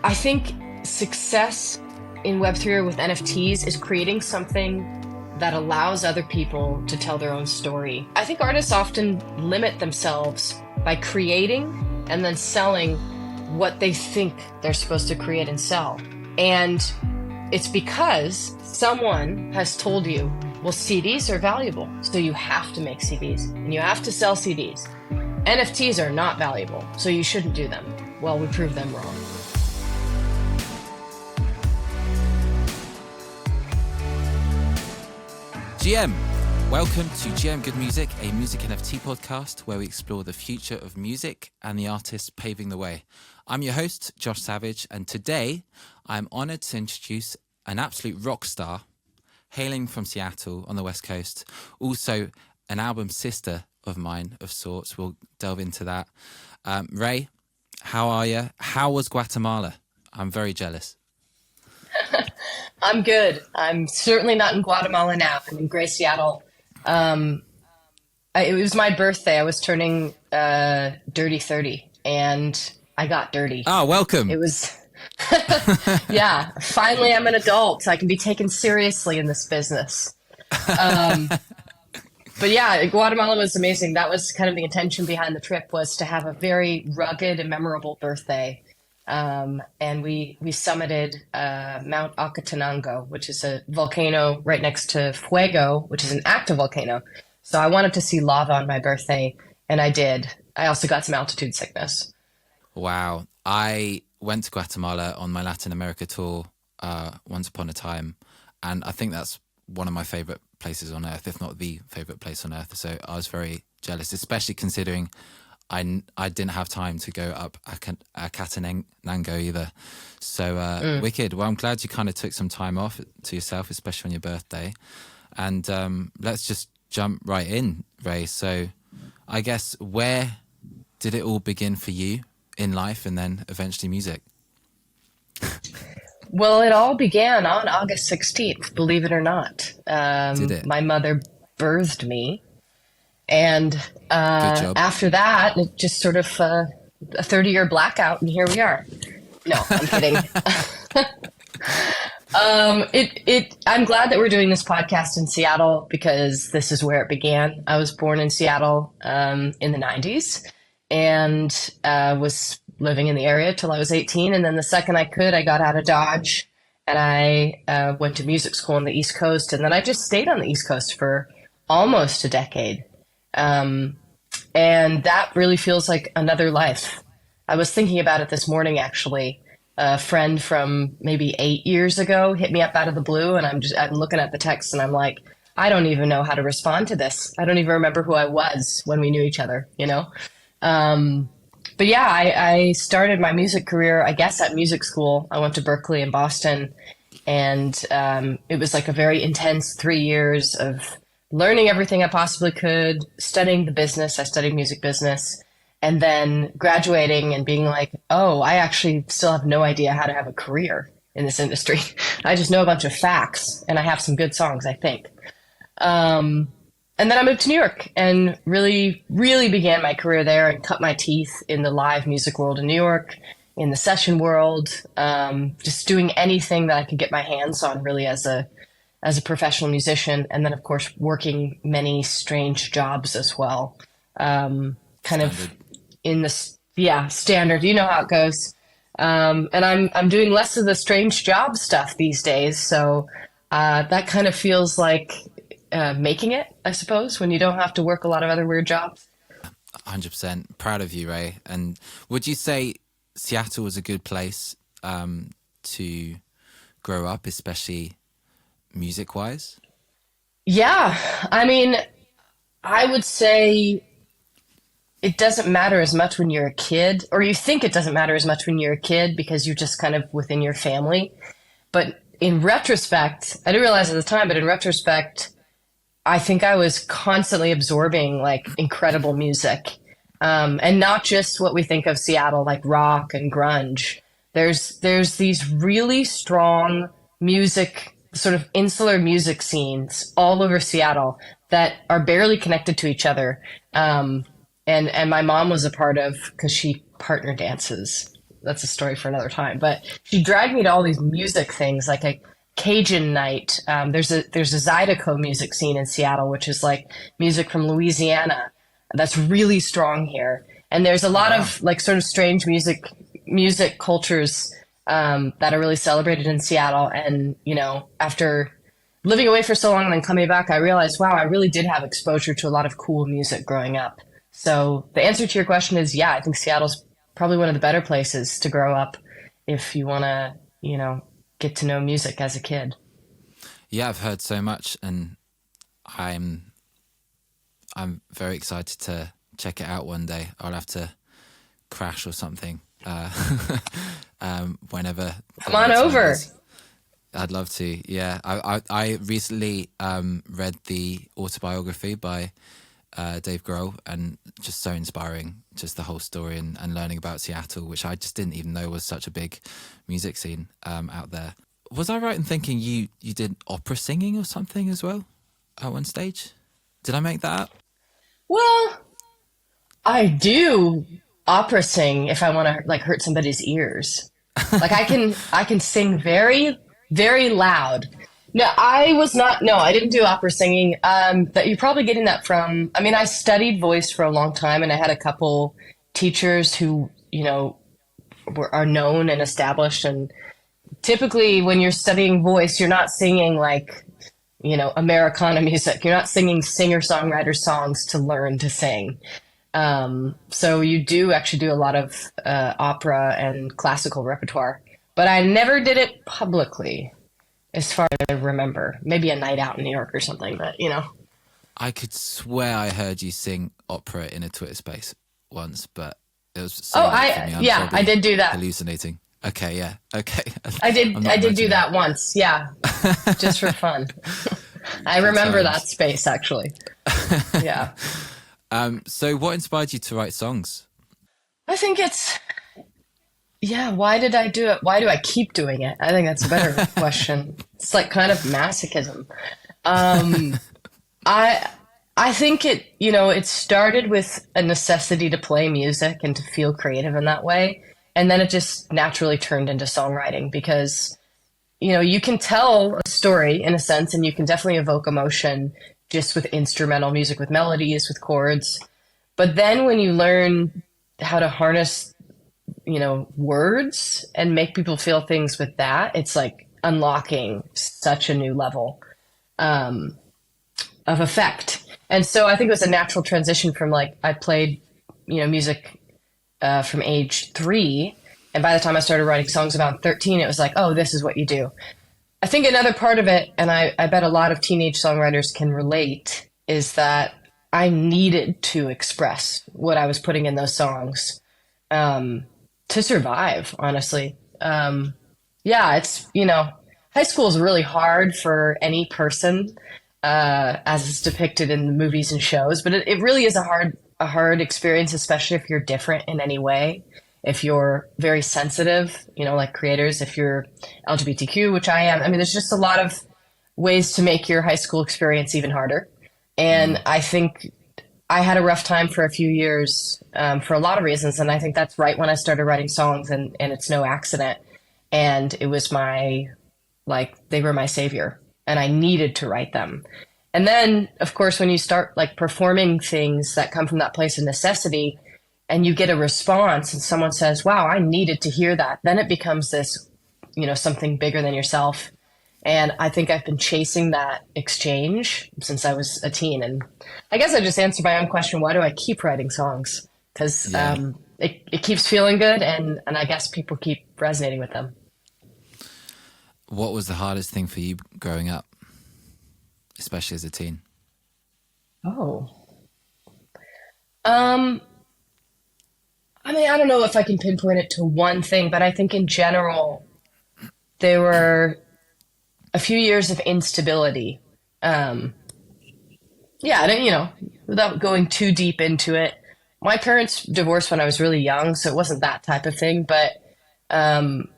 I think success in Web3 or with NFTs is creating something that allows other people to tell their own story. I think artists often limit themselves by creating and then selling what they think they're supposed to create and sell. And it's because someone has told you, well, CDs are valuable, so you have to make CDs and you have to sell CDs. NFTs are not valuable, so you shouldn't do them. Well, we proved them wrong. GM, welcome to GM Good Music, a music NFT podcast where we explore the future of music and the artists paving the way. I'm your host, Josh Savage, and today I'm honoured to introduce an absolute rock star hailing from Seattle on the West Coast, also an album sister of mine of sorts. We'll delve into that. Rae, how are you? How was Guatemala? I'm very jealous. I'm good. I'm certainly not in Guatemala now. I'm in Gray Seattle. It was my birthday. I was turning dirty 30 and I got dirty. Oh, welcome. It was, yeah, finally I'm an adult. I can be taken seriously in this business. But yeah, Guatemala was amazing. That was kind of the intention behind the trip, was to have a very rugged and memorable birthday. And we summited Mount Acatenango, which is a volcano right next to Fuego, which is an active volcano. So I wanted to see lava on my birthday, and I did. I also got some altitude sickness. Wow. I went to Guatemala on my Latin America tour once upon a time, and I think that's one of my favourite places on earth, if not the favourite place on earth. So I was very jealous, especially considering I didn't have time to go up Acatenango either. So wicked. Well, I'm glad you kind of took some time off to yourself, especially on your birthday. And let's just jump right in, Rae. So I guess, where did it all begin for you in life and then eventually music? Well, it all began on August 16th, believe it or not. Did it? My mother birthed me. And after that, it just sort of a 30-year blackout, and here we are. No, I'm kidding. I'm glad that we're doing this podcast in Seattle, because this is where it began. I was born in Seattle in the 90s and was living in the area till I was 18. And then the second I could, I got out of Dodge and I went to music school on the East Coast. And then I just stayed on the East Coast for almost a decade. And that really feels like another life. I was thinking about it this morning, actually. A friend from maybe 8 years ago hit me up out of the blue, and I'm looking at the text and I'm like, I don't even know how to respond to this. I don't even remember who I was when we knew each other, you know? But yeah, I started my music career, I guess, at music school. I went to Berkeley in Boston, and it was like a very intense 3 years of learning everything I possibly could, studying the business. I studied music business, and then graduating and being like, oh, I actually still have no idea how to have a career in this industry. I just know a bunch of facts, and I have some good songs, I think. And then I moved to New York and really, really began my career there and cut my teeth in the live music world in New York, in the session world, just doing anything that I could get my hands on, really, as a professional musician. And then, of course, working many strange jobs as well. Kind of in the, standard, you know how it goes. And I'm doing less of the strange job stuff these days. So that kind of feels like making it, I suppose, when you don't have to work a lot of other weird jobs. 100%. Proud of you, Rae. And would you say Seattle was a good place to grow up, especially music-wise? Yeah, I mean, I would say it doesn't matter as much when you're a kid, or you think it doesn't matter as much when you're a kid because you're just kind of within your family. But in retrospect, I didn't realize at the time, but in retrospect, I think I was constantly absorbing like incredible music. And not just what we think of Seattle, like rock and grunge. There's these really strong music, sort of insular music scenes all over Seattle that are barely connected to each other. And my mom was a part of, because she partner dances that's a story for another time. But she dragged me to all these music things, like a Cajun night. There's a Zydeco music scene in Seattle, which is like music from Louisiana that's really strong here. And there's a Oh lot wow. of like sort of strange music cultures that are really celebrated in Seattle. And after living away for so long and then coming back, I realized, wow, I really did have exposure to a lot of cool music growing up. So the answer to your question is, yeah, I think Seattle's probably one of the better places to grow up if you want to, get to know music as a kid. Yeah, I've heard so much, and I'm very excited to check it out one day. I'll have to crash or something whenever Come the on right time over. is. I'd love to. Yeah, I recently read the autobiography by Dave Grohl, and just so inspiring, just the whole story and learning about Seattle, which I just didn't even know was such a big music scene out there. Was I right in thinking you did opera singing or something as well at one stage? Did I make that up? Well, I do opera sing if I want to like hurt somebody's ears. Like I can sing very, very loud. No, I was not. No, I didn't do opera singing. That you're probably getting that from. I mean, I studied voice for a long time, and I had a couple teachers who are known and established. And typically, when you're studying voice, you're not singing like Americana music. You're not singing singer-songwriter songs to learn to sing. So you do actually do a lot of opera and classical repertoire, but I never did it publicly, as far as I remember. Maybe a night out in New York or something, but I could swear I heard you sing opera in a Twitter space once, but it was so Oh, late for me. I'm I probably did do that. hallucinating. Okay, yeah, okay. I did I'm I not did do imagining that once. Yeah, just for fun. I good remember that times. space actually. Yeah, So, what inspired you to write songs? I think it's yeah. Why did I do it? Why do I keep doing it? I think that's a better question. It's like kind of masochism. Um, I I think it started with a necessity to play music and to feel creative in that way, and then it just naturally turned into songwriting because you can tell a story in a sense, and you can definitely evoke emotion just with instrumental music, with melodies, with chords. But then when you learn how to harness, words and make people feel things with that, it's like unlocking such a new level of effect. And so I think it was a natural transition from like I played, music from age 3. And by the time I started writing songs about 13, it was like, oh, this is what you do. I think another part of it, and I bet a lot of teenage songwriters can relate, is that I needed to express what I was putting in those songs to survive, honestly. Yeah, high school is really hard for any person, as is depicted in the movies and shows, but it really is a hard experience, especially if you're different in any way. If you're very sensitive, like creators, if you're LGBTQ, which I am, I mean, there's just a lot of ways to make your high school experience even harder. And I think I had a rough time for a few years for a lot of reasons. And I think that's right when I started writing songs, and it's no accident. And it was they were my savior, and I needed to write them. And then, of course, when you start like performing things that come from that place of necessity, and you get a response and someone says, wow, I needed to hear that, then it becomes this, something bigger than yourself. And I think I've been chasing that exchange since I was a teen. And I guess I just answered my own question. Why do I keep writing songs? Because Yeah. it keeps feeling good. And I guess people keep resonating with them. What was the hardest thing for you growing up, especially as a teen? Oh. I mean, I don't know if I can pinpoint it to one thing, but I think in general, there were a few years of instability. Um, yeah, I don't, without going too deep into it, my parents divorced when I was really young, so it wasn't that type of thing. But um,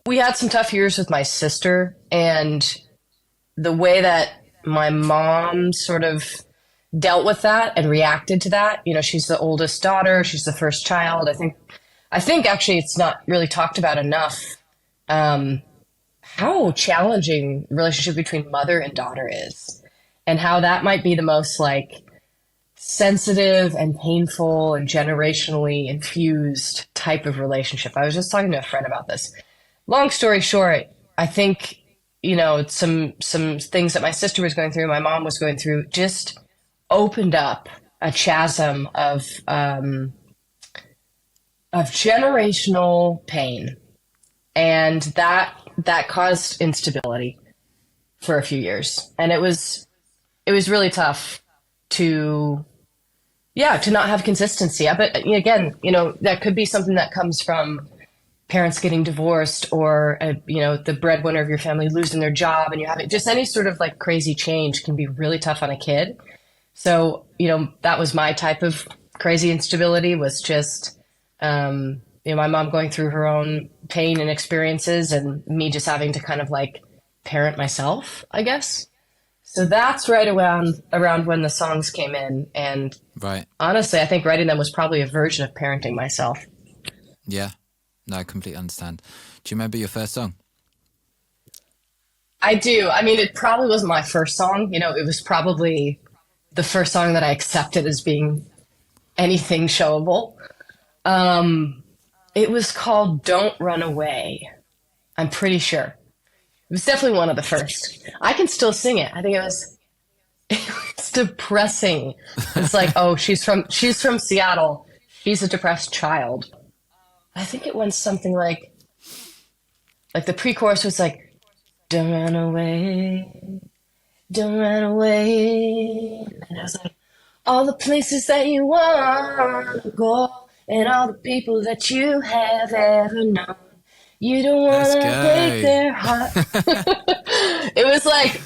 we had some tough years with my sister, and the way that my mom sort of dealt with that and reacted to that. You know, she's the oldest daughter, she's the first child. I think actually it's not really talked about enough um, how challenging the relationship between mother and daughter is, and how that might be the most like sensitive and painful and generationally infused type of relationship. I was just talking to a friend about this. Long story short, I think, you know, some things that my sister was going through, my mom was going through, just opened up a chasm of generational pain, and that caused instability for a few years, and it was really tough to to not have consistency. But again, you know, that could be something that comes from parents getting divorced, or you know, the breadwinner of your family losing their job, and you have it, just any sort of like crazy change can be really tough on a kid. So, you know, that was my type of crazy instability, was just, you know, my mom going through her own pain and experiences, and me just having to kind of like parent myself, I guess. So that's right around when the songs came in. And Right. honestly, I think writing them was probably a version of parenting myself. Yeah. No, I completely understand. Do you remember your first song? I do. I mean, it probably wasn't my first song. You know, it was probably the first song that I accepted as being anything showable. It was called Don't Run Away. I'm pretty sure. It was definitely one of the first. I can still sing it. I think it's depressing. It's like, oh, she's from Seattle. She's a depressed child. I think it went something like the pre-chorus was like, don't run away, don't run away. And I was like, all the places that you want to go, and all the people that you have ever known. You don't Let's want to break go. their heart. It was like,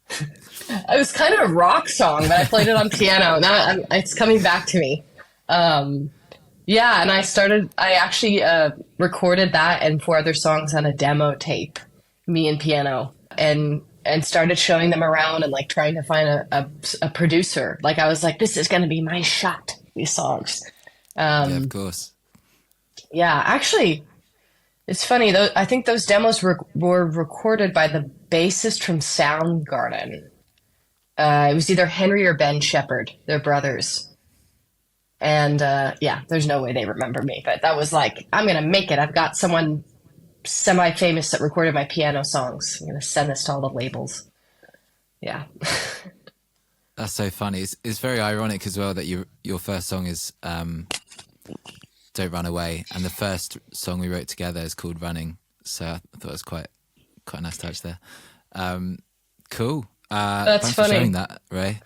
it was kind of a rock song, but I played it on piano. Now it's coming back to me. Yeah, and I actually recorded that and four other songs on a demo tape, me and piano, and started showing them around and like trying to find a producer. Like I was like, this is going to be my shot, these songs. Yeah, of course. Yeah, actually, it's funny though. I think those demos were recorded by the bassist from Soundgarden. It was either Henry or Ben Shepherd, their brothers. And yeah, there's no way they remember me, but that was like, I'm gonna make it. I've got someone semi-famous that recorded my piano songs. I'm gonna send this to all the labels. Yeah. That's so funny. It's very ironic as well that your first song is Don't Run Away, and the first song we wrote together is called Running. So I thought it was quite a nice touch there. Cool. That's Thanks for sharing funny. that, Ray.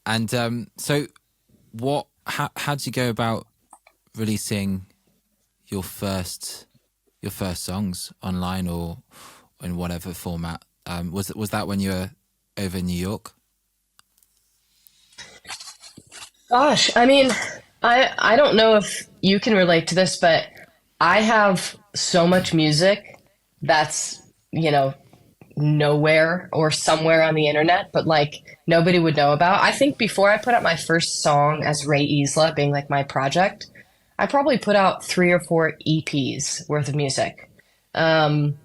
And so how did you go about releasing your first songs online or in whatever format? Was that when you were over in New York? Gosh, I mean, I don't know if you can relate to this, but I have so much music that's, you know, nowhere or somewhere on the internet, but like nobody would know about. I think before I put out my first song as Rae Isla, being like my project, I probably put out 3 or 4 EPs worth of music. Um,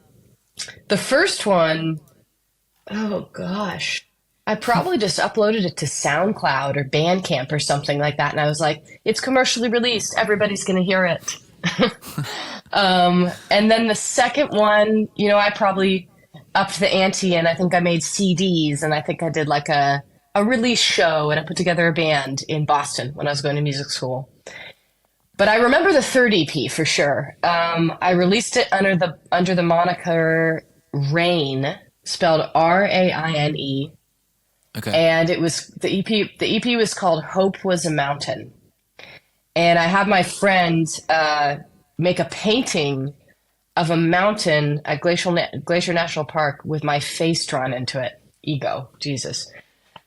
the first one, oh gosh, I probably just uploaded it to SoundCloud or Bandcamp or something like that, and I was like, it's commercially released, everybody's gonna hear it. And then the second one, you know, I probably upped the ante, and I think I made CDs, and I think I did like a release show, and I put together a band in Boston when I was going to music school. But I remember the third EP for sure. I released it under the moniker Rain, spelled Raine, Okay. and it was the EP. The EP was called "Hope Was a Mountain," and I had my friend make a painting of a mountain at Glacier National Park with my face drawn into it. Ego, Jesus.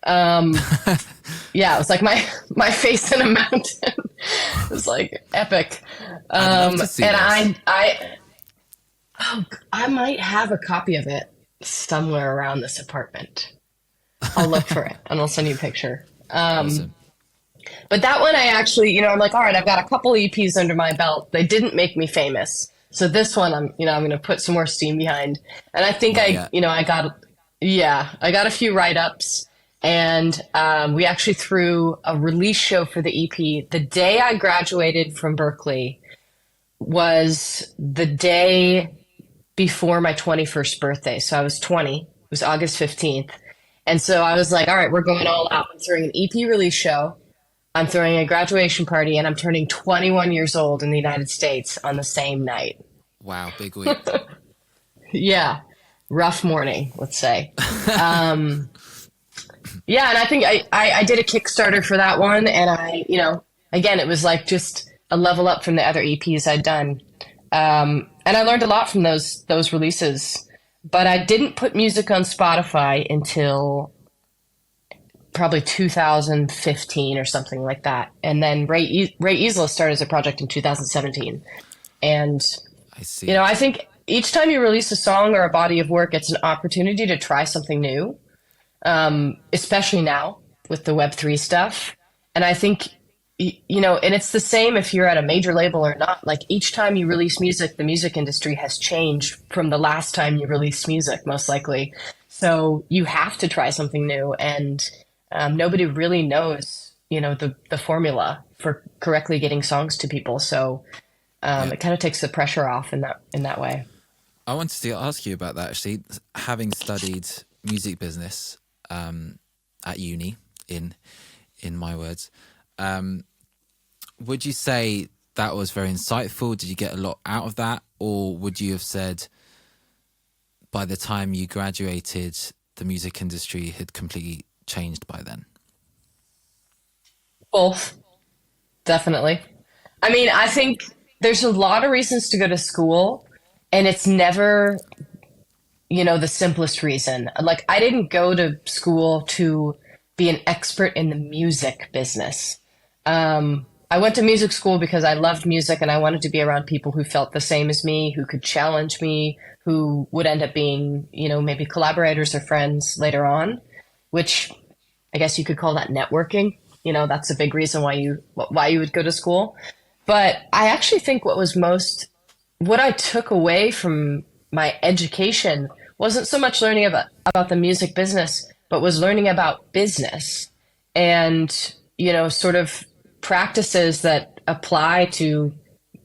Um, yeah, it was like my face in a mountain. It was like epic. I'd love to see And this. oh, I might have a copy of it somewhere around this apartment. I'll look for it and I'll send you a picture. Awesome. But that one, I actually, I'm like, all right, I've got a couple EPs under my belt. They didn't make me famous. So this one, I'm going to put some more steam behind. And I think Not yet. I got a few write-ups. And we actually threw a release show for the EP. The day I graduated from Berkeley was the day before my 21st birthday. So I was 20. It was August 15th. And so I was like, all right, we're going all out. I'm throwing an EP release show. I'm throwing a graduation party, and I'm turning 21 years old in the United States on the same night. Wow, big week. Yeah, rough morning, let's say. Um, yeah, and I think I did a Kickstarter for that one, and again, it was like just a level up from the other EPs I'd done. And I learned a lot from those releases, but I didn't put music on Spotify until probably 2015 or something like that. And then Rae Isla started as a project in 2017. And, I see. I think each time you release a song or a body of work, it's an opportunity to try something new, especially now with the Web3 stuff. And I think, and it's the same if you're at a major label or not. Like each time you release music, the music industry has changed from the last time you released music, most likely. So you have to try something new. And nobody really knows, the formula for correctly getting songs to people. So Yeah. it kind of takes the pressure off in that way. I wanted to ask you about that actually. Having studied music business at uni, in my words, would you say that was very insightful? Did you get a lot out of that, or would you have said by the time you graduated, the music industry had completely changed by then? Both, definitely. I mean, I think there's a lot of reasons to go to school, and it's never, the simplest reason. Like, I didn't go to school to be an expert in the music business. I went to music school because I loved music and I wanted to be around people who felt the same as me, who could challenge me, who would end up being, maybe collaborators or friends later on, which I guess you could call that networking. That's a big reason why you would go to school. But I actually think what I took away from my education wasn't so much learning about the music business, but was learning about business and, sort of practices that apply to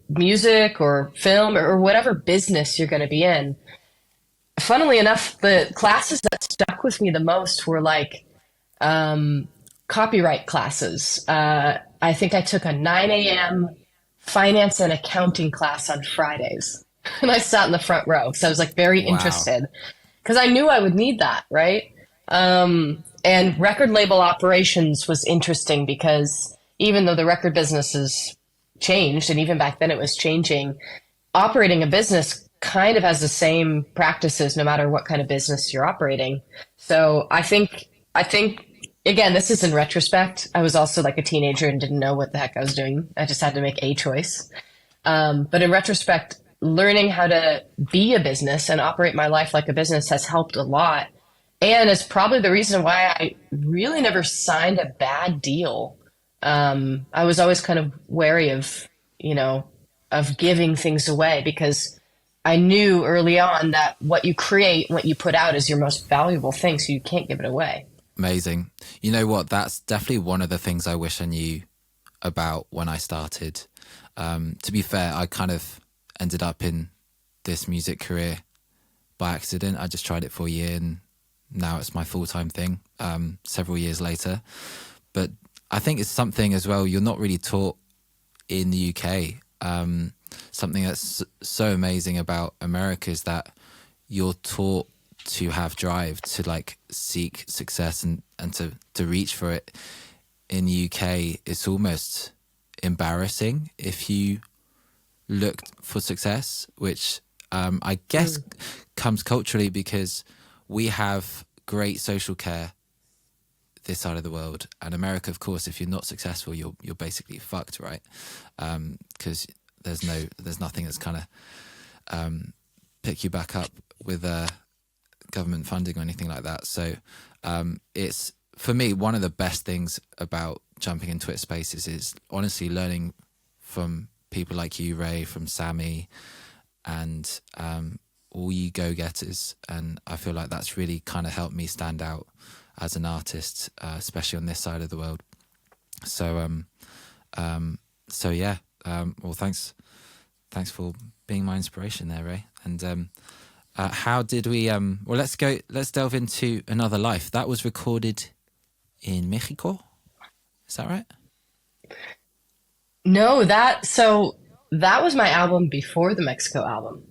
music or film or whatever business you're going to be in. Funnily enough, the classes that stuck with me the most were like copyright classes. I think I took a 9 a.m. finance and accounting class on Fridays. And I sat in the front row. So I was like very Wow. interested because I knew I would need that, right? And record label operations was interesting because even though the record business has changed, and even back then it was changing, operating a business kind of has the same practices no matter what kind of business you're operating. So I think again, this is in retrospect. I was also like a teenager and didn't know what the heck I was doing. I just had to make a choice. But in retrospect, learning how to be a business and operate my life like a business has helped a lot. And it's probably the reason why I really never signed a bad deal. I was always kind of wary of giving things away because I knew early on that what you create, what you put out is your most valuable thing. So you can't give it away. Amazing. You know what? That's definitely one of the things I wish I knew about when I started. To be fair, I kind of ended up in this music career by accident. I just tried it for a year and now it's my full-time thing several years later. But I think it's something as well you're not really taught in the UK. Something that's so amazing about America is that you're taught to have drive, to like seek success and to reach for it. In the UK, it's almost embarrassing if you look for success, which I guess comes culturally because we have great social care this side of the world, and America, of course, if you're not successful, you're basically fucked, right? Because there's nothing that's kind of pick you back up with government funding or anything like that. So it's, for me, one of the best things about jumping in Twitter Spaces is honestly learning from people like you, Rae, from Sammy, and all you go-getters. And I feel like that's really kind of helped me stand out as an artist, especially on this side of the world. So yeah. Well, thanks for being my inspiration there, Rae. And how did we? Well, let's delve into Another Life. That was recorded in Mexico. Is that right? No, that was my album before the Mexico album.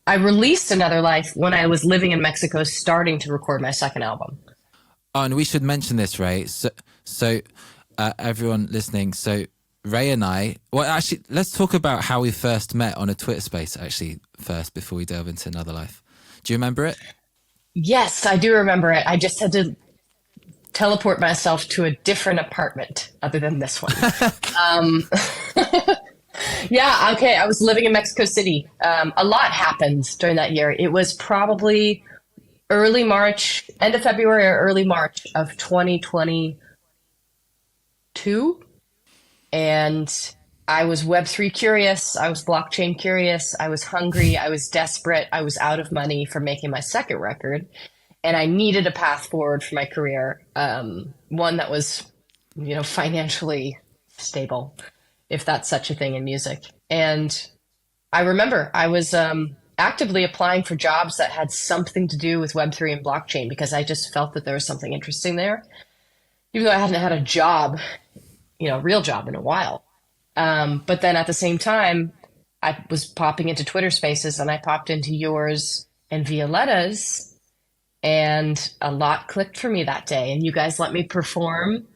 I released Another Life when I was living in Mexico, starting to record my second album. Oh, and we should mention this, Rae. So everyone listening, so Rae and I, well, actually, let's talk about how we first met on a Twitter space, actually, first, before we delve into Another Life. Do you remember it? Yes, I do remember it. I just had to teleport myself to a different apartment other than this one. Yeah, okay. I was living in Mexico City. A lot happened during that year. It was probably early March, end of February or early March of 2022. And I was Web3 curious. I was blockchain curious. I was hungry. I was desperate. I was out of money for making my second record. And I needed a path forward for my career, one that was, financially stable, if that's such a thing in music. And I remember I was actively applying for jobs that had something to do with Web3 and blockchain because I just felt that there was something interesting there, even though I hadn't had a job, real job in a while. But then at the same time, I was popping into Twitter spaces and I popped into yours and Violetta's. And a lot clicked for me that day. And you guys let me perform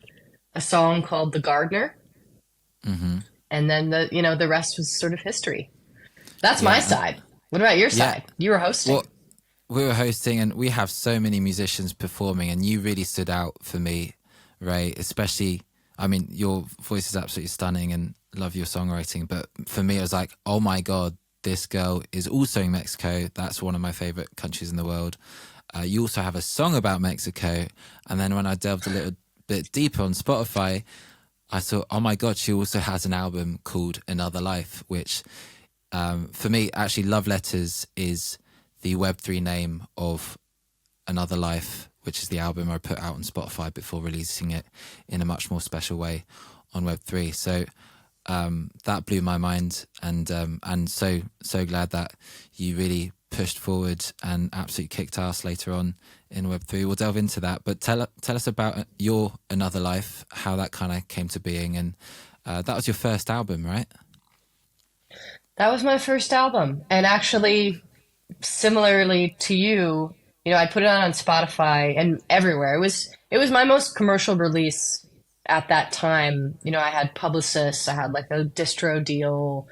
a song called The Gardener. Mm-hmm. And then the rest was sort of history. That's my side. What about your side? You were hosting. Well, we were hosting and we have so many musicians performing and you really stood out for me, Rae, especially, I mean, your voice is absolutely stunning and love your songwriting. But for me, I was like, oh my God, this girl is also in Mexico. That's one of my favorite countries in the world. You also have a song about Mexico. And then when I delved a little bit deeper on Spotify, I thought, oh my God, she also has an album called Another Life, which for me, actually, Love Letters is the Web3 name of Another Life, which is the album I put out on Spotify before releasing it in a much more special way on Web3. So that blew my mind, and so glad that you really pushed forward and absolutely kicked ass later on in Web3. We'll delve into that, but tell us about your Another Life, how that kind of came to being, and that was your first album, right? That was my first album, and actually, similarly to you, I put it on Spotify and everywhere. It was my most commercial release at that time. I had publicists, I had like a distro deal.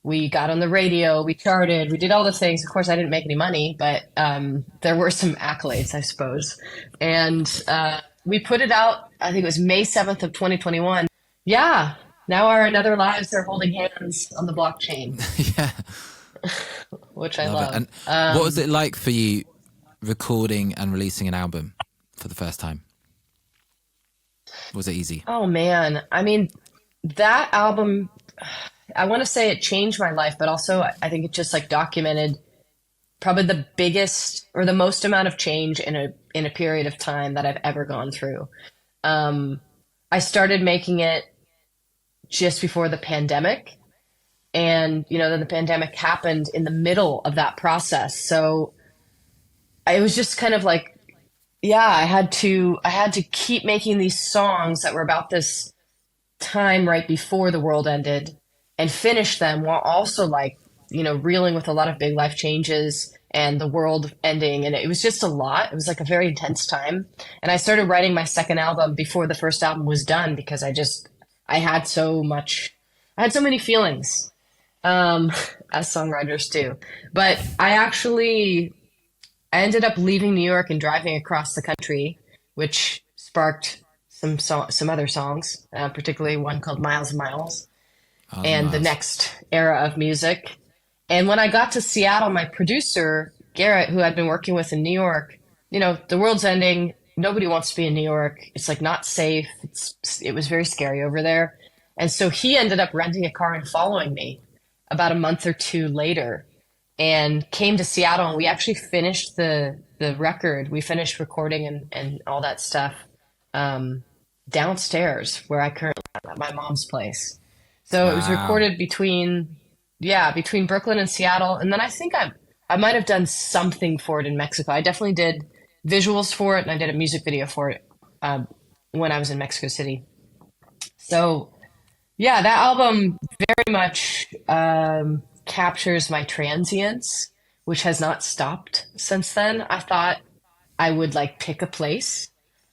We got on the radio, we charted, we did all the things. Of course, I didn't make any money, but there were some accolades, I suppose. And we put it out, I think it was May 7th of 2021. Yeah, now our Another Lives are holding hands on the blockchain. Yeah. Which I love. And what was it like for you recording and releasing an album for the first time? Was it easy? Oh, man. I mean, that album, I want to say it changed my life, but also I think it just like documented probably the biggest or the most amount of change in a period of time that I've ever gone through. I started making it just before the pandemic, and then the pandemic happened in the middle of that process. So it was just kind of like, I had to keep making these songs that were about this time right before the world ended and finish them while also reeling with a lot of big life changes and the world ending. And it was just a lot. It was like a very intense time. And I started writing my second album before the first album was done because I had so many feelings, as songwriters do. But I ended up leaving New York and driving across the country, which sparked some other songs, particularly one called Miles and Miles, and the next era of music. And when I got to Seattle, my producer, Garrett, who I'd been working with in New York, the world's ending. Nobody wants to be in New York. It's like not safe. It was very scary over there. And so he ended up renting a car and following me about a month or two later and came to Seattle. And we actually finished the record. We finished recording and all that stuff downstairs where I currently am at my mom's place. So it was Wow. recorded between Brooklyn and Seattle. And then I might have done something for it in Mexico. I definitely did visuals for it, and I did a music video for it when I was in Mexico City. So yeah, that album very much captures my transience, which has not stopped since then. I thought I would like pick a place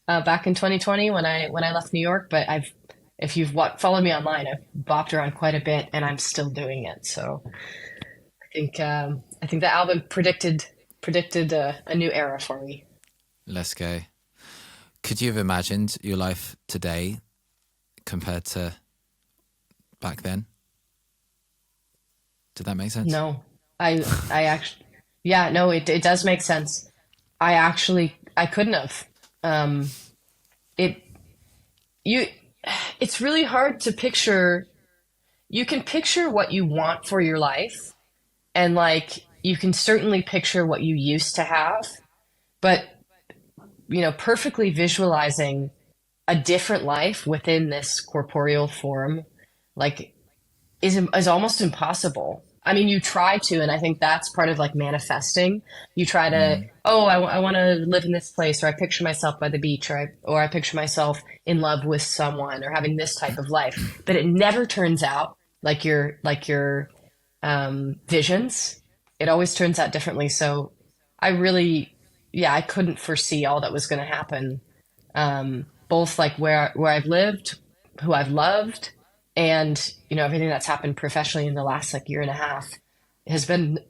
back in 2020 when I left New York, but if you've followed me online, I've bopped around quite a bit, and I'm still doing it. So I think the album predicted a new era for me. Let's go. Could you have imagined your life today compared to back then? Did that make sense? No, I actually, yeah, no, it does make sense. I couldn't have. It you, it's really hard to picture. You can picture what you want for your life, and like you can certainly picture what you used to have, but perfectly visualizing a different life within this corporeal form, like is almost impossible. I mean, you try to, and I think that's part of like manifesting. You try to, Mm. oh, I want to live in this place, or I picture myself by the beach, or I picture myself in love with someone, or having this type of life. But it never turns out like your visions. It always turns out differently. So I really, yeah, I couldn't foresee all that was going to happen. Both like where I've lived, who I've loved, and everything that's happened professionally in the last like year and a half has been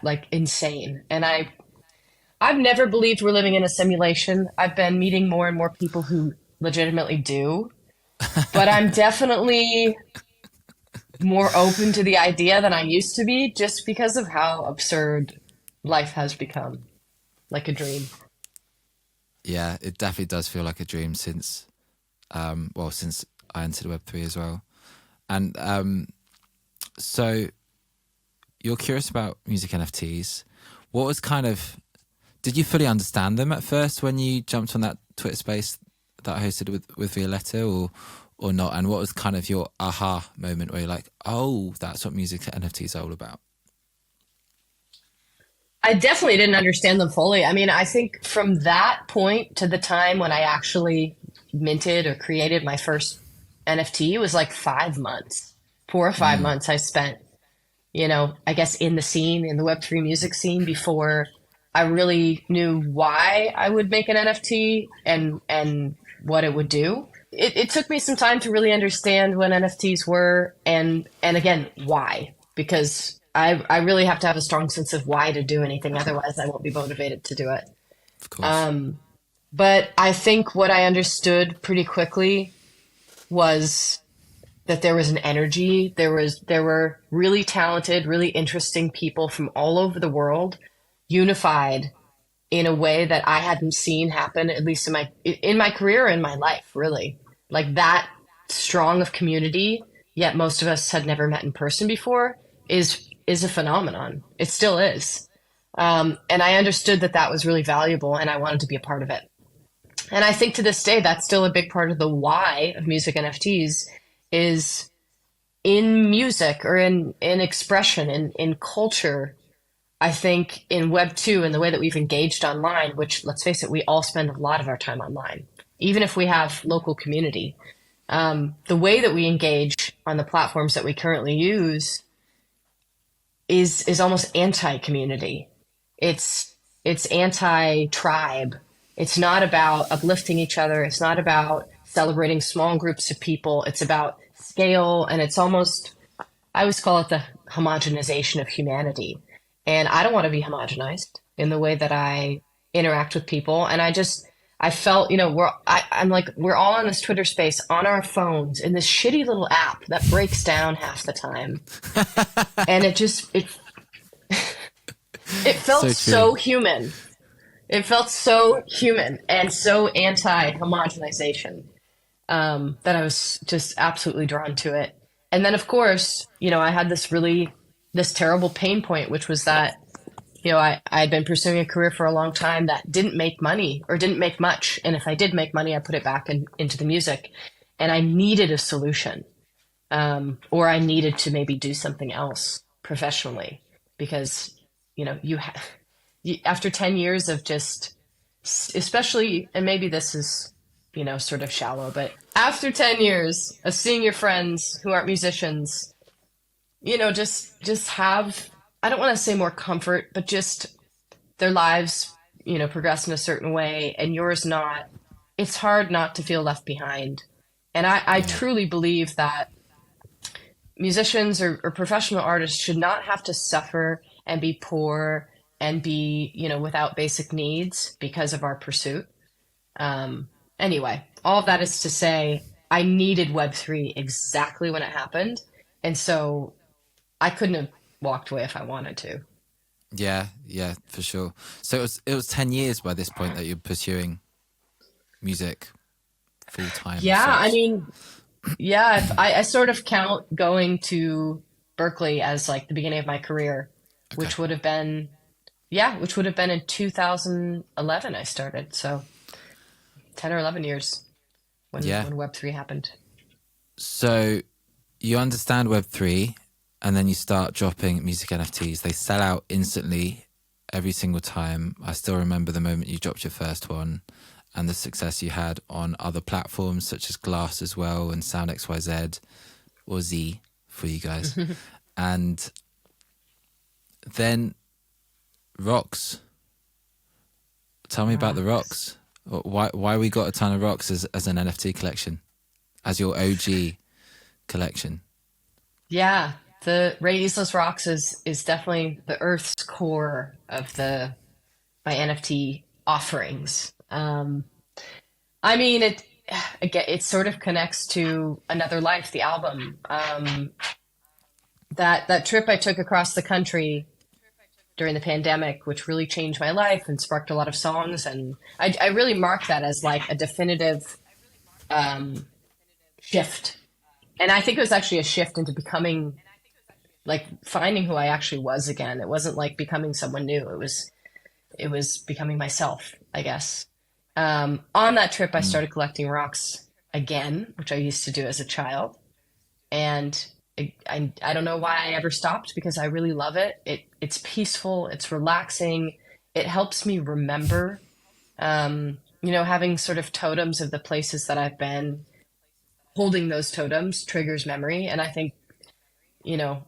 like insane. And I've never believed we're living in a simulation. I've been meeting more and more people who legitimately do, but I'm definitely more open to the idea than I used to be, just because of how absurd life has become, like a dream. Yeah, it definitely does feel like a dream since, since I entered Web3 as well. And so you're curious about music NFTs. What was did you fully understand them at first when you jumped on that Twitter space that I hosted with Violetta, or not? And what was kind of your aha moment where you're like, oh, that's what music NFTs are all about? I definitely didn't understand them fully. I mean, I think from that point to the time when I actually minted or created my first NFT was like 5 months, 4 or 5 months I spent, I guess in the scene, in the Web3 music scene before I really knew why I would make an NFT and what it would do. It took me some time to really understand what NFTs were and again, why, because I really have to have a strong sense of why to do anything. Otherwise, I won't be motivated to do it. Of course. But I think what I understood pretty quickly was that there was an energy. There were really talented, really interesting people from all over the world unified in a way that I hadn't seen happen, at least in my career or in my life, really. Like that strong of community, yet most of us had never met in person before, is a phenomenon. It still is. And I understood that that was really valuable, and I wanted to be a part of it. And I think to this day, that's still a big part of the why of music NFTs is in music or in expression, in culture. I think in Web 2 and the way that we've engaged online, which let's face it, we all spend a lot of our time online, even if we have local community. The way that we engage on the platforms that we currently use is almost anti-community. It's anti-tribe. It's not about uplifting each other. It's not about celebrating small groups of people. It's about scale, and it's almost, I always call it the homogenization of humanity. And I don't want to be homogenized in the way that I interact with people. And I felt, I'm like, we're all on this Twitter space on our phones in this shitty little app that breaks down half the time. And It felt So true. so human. It felt so human and so anti-homogenization, that I was just absolutely drawn to it. And then, of course, I had this terrible pain point, which was that, I had been pursuing a career for a long time that didn't make money or didn't make much. And if I did make money, I put it back into the music. And I needed a solution, or I needed to maybe do something else professionally because, after 10 years of just, especially, and maybe this is, sort of shallow, but after 10 years of seeing your friends who aren't musicians, just have, I don't want to say more comfort, but just their lives, progress in a certain way and yours not, it's hard not to feel left behind. And I Yeah. truly believe that musicians or professional artists should not have to suffer and be poor and be, without basic needs because of our pursuit. Anyway, all of that is to say, I needed Web3 exactly when it happened. And so I couldn't have walked away if I wanted to. Yeah, yeah, for sure. So it was 10 years by this point that you're pursuing music full time as Yeah, I such. mean, yeah, if I sort of count going to Berkeley as like the beginning of my career, Okay. which would have been, yeah, which would have been in 2011 I started. So 10 or 11 years Yeah. when Web3 happened. So you understand Web3 and then you start dropping music NFTs. They sell out instantly every single time. I still remember the moment you dropped your first one and the success you had on other platforms such as Glass as well and Sound XYZ or Z for you guys. And then Rocks. Tell me about the Rocks. Rocks. Why we got a ton of Rocks as an NFT collection, as your OG collection? Yeah, the Rae Islas Rocks is definitely the Earth's core of the my NFT offerings. I mean, again, it sort of connects to Another Life, the album. That trip I took across the country during the pandemic, which really changed my life and sparked a lot of songs, and I really mark that as like a definitive shift. And I think it was actually a shift into becoming like finding who I actually was again. It wasn't like becoming someone new. It was becoming myself, I guess. On that trip, I Mm. started collecting rocks again, which I used to do as a child. And I don't know why I ever stopped because I really love it. It's peaceful, it's relaxing, it helps me remember. Having sort of totems of the places that I've been, holding those totems triggers memory. And I think,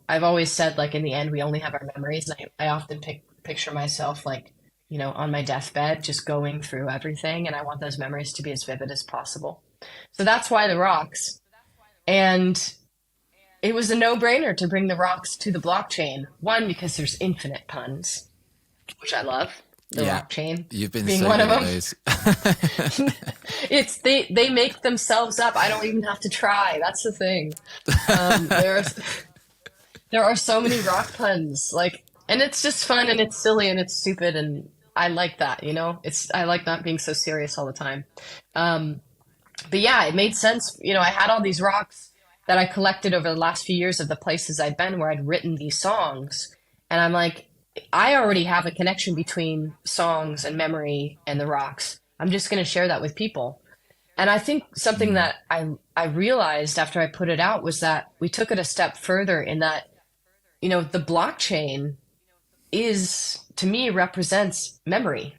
I've always said like in the end, we only have our memories. And I often picture myself like, on my deathbed, just going through everything. And I want those memories to be as vivid as possible. So that's why the rocks. And it was a no-brainer to bring the rocks to the blockchain. One, because there's infinite puns, which I love. The Yeah, rock chain you've been being so one of good at them. those. They make themselves up. I don't even have to try. That's the thing. There are so many rock puns, like, and it's just fun and it's silly and it's stupid and I like that. I like not being so serious all the time. Um, but yeah, it made sense. I had all these rocks that I collected over the last few years of the places I'd been where I'd written these songs. And I'm like, I already have a connection between songs and memory and the rocks. I'm just going to share that with people. And I think something Mm. that I realized after I put it out was that we took it a step further in that, the blockchain is, to me, represents memory.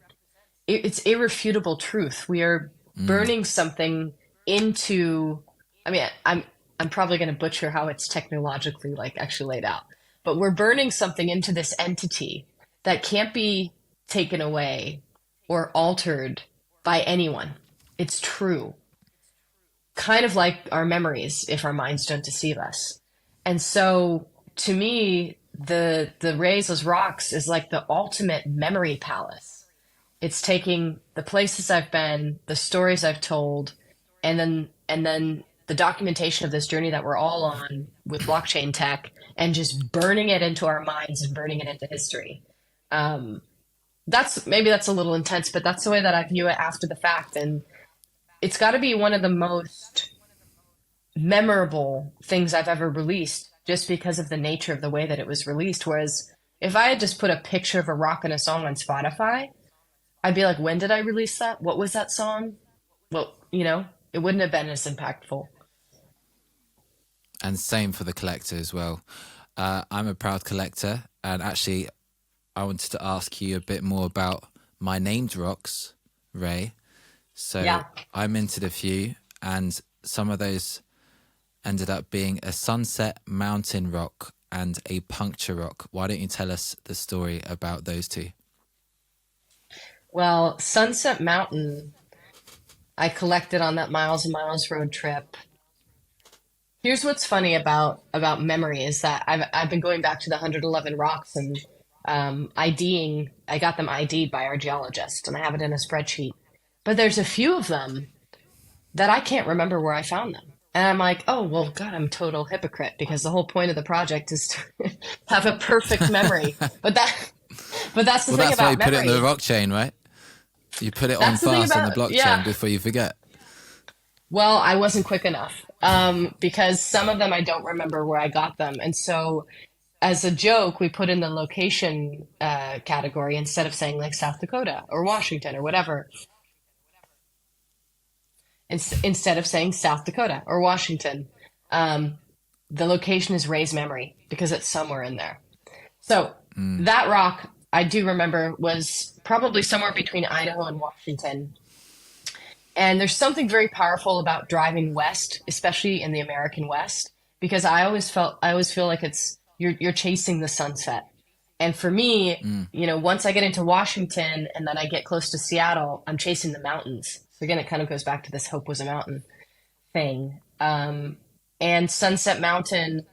It's irrefutable truth. We are Mm. burning something into, I mean, I'm probably going to butcher how it's technologically like actually laid out, but we're burning something into this entity that can't be taken away or altered by anyone. It's true. Kind of like our memories if our minds don't deceive us. And so to me, the Rays as Rocks is like the ultimate memory palace. It's taking the places I've been, the stories I've told, and then the documentation of this journey that we're all on with blockchain tech, and just burning it into our minds and burning it into history. That's a little intense, but that's the way that I view it after the fact. And it's got to be one of the most memorable things I've ever released just because of the nature of the way that it was released. Whereas if I had just put a picture of a rock and a song on Spotify, I'd be like, when did I release that? What was that song? Well, it wouldn't have been as impactful. And same for the collector as well. I'm a proud collector, and actually, I wanted to ask you a bit more about my named rocks, Rae. So Yeah. I minted a few, and some of those ended up being a sunset mountain rock and a puncture rock. Why don't you tell us the story about those two? Well, Sunset Mountain, I collected on that Miles and Miles road trip. Here's what's funny about memory is that I've been going back to the 111 rocks and IDing. I got them ID'd by our geologist, and I have it in a spreadsheet. But there's a few of them that I can't remember where I found them. And I'm like, oh, well, God, I'm a total hypocrite because the whole point of the project is to have a perfect memory. But that's the Well, thing that's why you about put it in the memory. rock chain, right? You put it on That's the thing fast on the about, blockchain yeah. before you forget. Well, I wasn't quick enough because some of them I don't remember where I got them. And so as a joke, we put in the location category instead of saying like South Dakota or Washington or whatever. Instead of saying South Dakota or Washington, um, the location is Ray's memory because it's somewhere in there. So that rock I do remember was probably somewhere between Idaho and Washington. And there's something very powerful about driving west, especially in the American West, because I always feel like you're chasing the sunset. And for me, once I get into Washington and then I get close to Seattle, I'm chasing the mountains. So again, it kind of goes back to this hope was a mountain thing. And Sunset Mountain,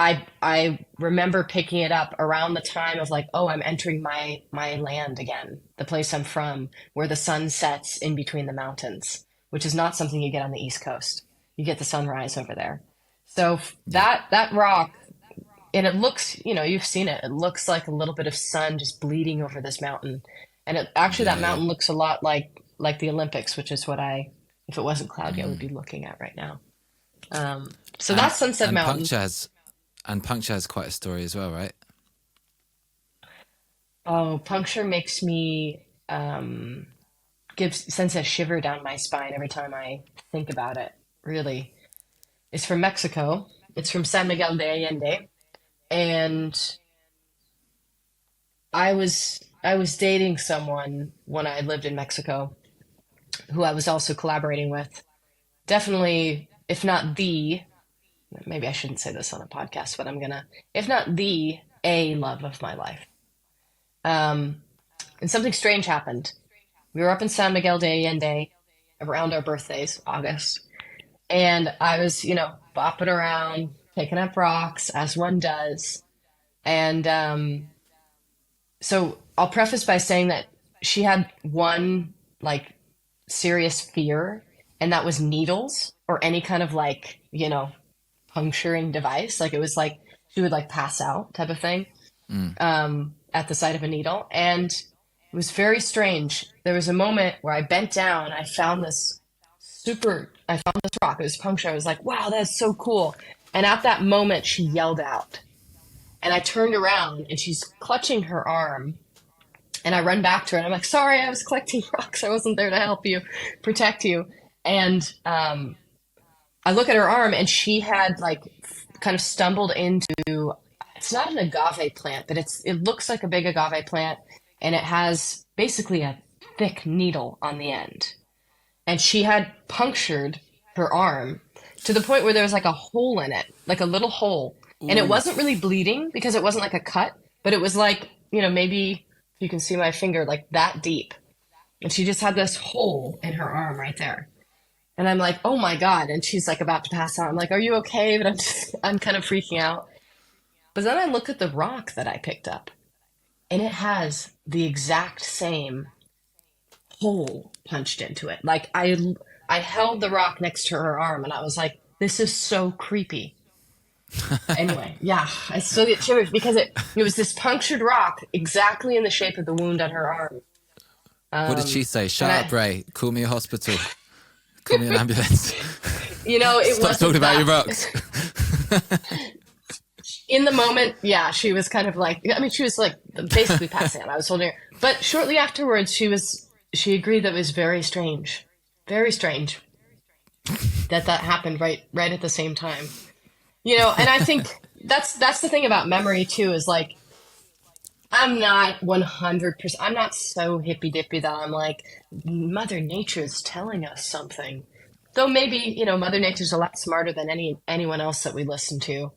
I remember picking it up around the time of like, oh, I'm entering my land again, the place I'm from, where the sun sets in between the mountains, which is not something you get on the East Coast. You get the sunrise over there. So Yeah. that rock, and it looks, you've seen it. It looks like a little bit of sun just bleeding over this mountain, and actually Yeah, that yeah. mountain looks a lot like the Olympics, which is what if it wasn't cloudy, I would be looking at right now. So And that's Sunset and Mountain. puncture has quite a story as well, right? Oh, puncture makes me sends a shiver down my spine every time I think about it. Really, it's from Mexico. It's from San Miguel de Allende, and I was dating someone when I lived in Mexico, who I was also collaborating with. Definitely, if not the, maybe I shouldn't say this on a podcast, but I'm gonna, if not the a love of my life. Um, and something strange happened. We were up in San Miguel de Allende around our birthdays, August, and I was, bopping around, picking up rocks as one does. And so I'll preface by saying that she had one like serious fear, and that was needles or any kind of like, puncturing device. Like it was like she would like pass out type of thing at the sight of a needle. And it was very strange. There was a moment where I bent down, I found this rock. It was puncture. I was like, wow, that's so cool. And at that moment, she yelled out. And I turned around and she's clutching her arm. And I run back to her and I'm like, sorry, I was collecting rocks. I wasn't there to help you, protect you. And I look at her arm and she had like kind of stumbled into, it's not an agave plant, but it looks like a big agave plant. And it has basically a thick needle on the end. And she had punctured her arm to the point where there was like a hole in it, like a little hole. And it wasn't really Oof. bleeding because it wasn't like a cut, but it was like, maybe you can see my finger like that deep. And she just had this hole in her arm right there. And I'm like, oh my God. And she's like about to pass out. I'm like, are you okay? But I'm kind of freaking out. But then I look at the rock that I picked up and it has the exact same hole punched into it. Like I held the rock next to her arm and I was like, this is so creepy. Anyway, yeah, I still get shivers because it was this punctured rock exactly in the shape of the wound on her arm. What did she Um, say? and Shut up, I, Ray. Call me a hospital. Call me an ambulance. it Stop talking wasn't about your that. rocks. In the moment, yeah, she was kind of like, I mean, she was like basically passing out. I was holding her, but shortly afterwards, she agreed that it was very strange that that happened right at the same time. And I think that's the thing about memory too, is like I'm not 100%. I'm not so hippy dippy that I'm like, Mother Nature's telling us something. Though maybe, Mother Nature's a lot smarter than anyone else that we listen to.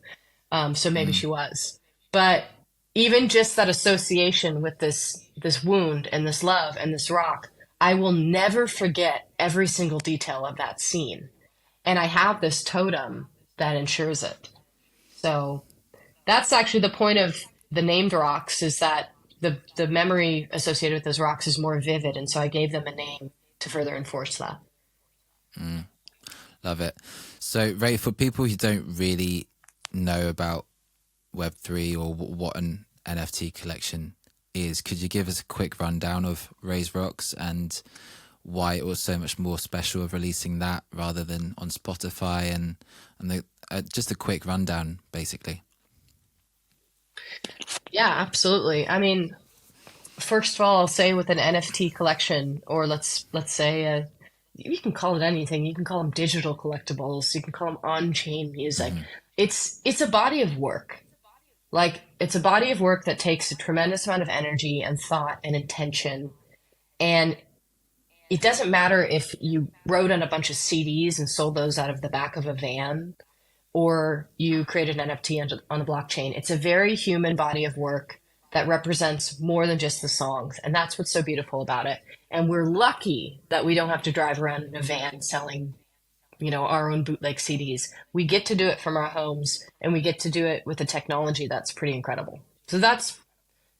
So maybe she was. But even just that association with this wound and this love and this rock, I will never forget every single detail of that scene. And I have this totem that ensures it. So that's actually the point of the named rocks, is that the memory associated with those rocks is more vivid, and so I gave them a name to further enforce that. Love it. So, Ray, for people who don't really know about Web3 or what an NFT collection is, could you give us a quick rundown of Ray's Rocks and why it was so much more special of releasing that rather than on Spotify, and just a quick rundown, basically? Yeah, absolutely. I mean, first of all, I'll say with an NFT collection, or let's say you can call it anything. You can call them digital collectibles. You can call them on-chain music. It's a body of work. Like it's a body of work that takes a tremendous amount of energy and thought and intention. And it doesn't matter if you wrote on a bunch of CDs and sold those out of the back of a van, or you created an NFT on a blockchain. It's a very human body of work that represents more than just the songs. And that's what's so beautiful about it. And we're lucky that we don't have to drive around in a van selling, our own bootleg CDs. We get to do it from our homes, and we get to do it with a technology that's pretty incredible. So that's,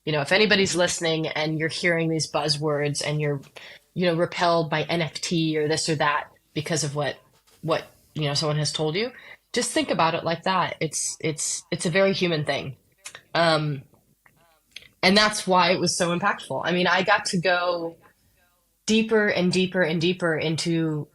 if anybody's listening and you're hearing these buzzwords and you're, repelled by NFT or this or that because of what, someone has told you, just think about it like that. It's a very human thing. And that's why it was so impactful. I mean, I got to go deeper and deeper and deeper into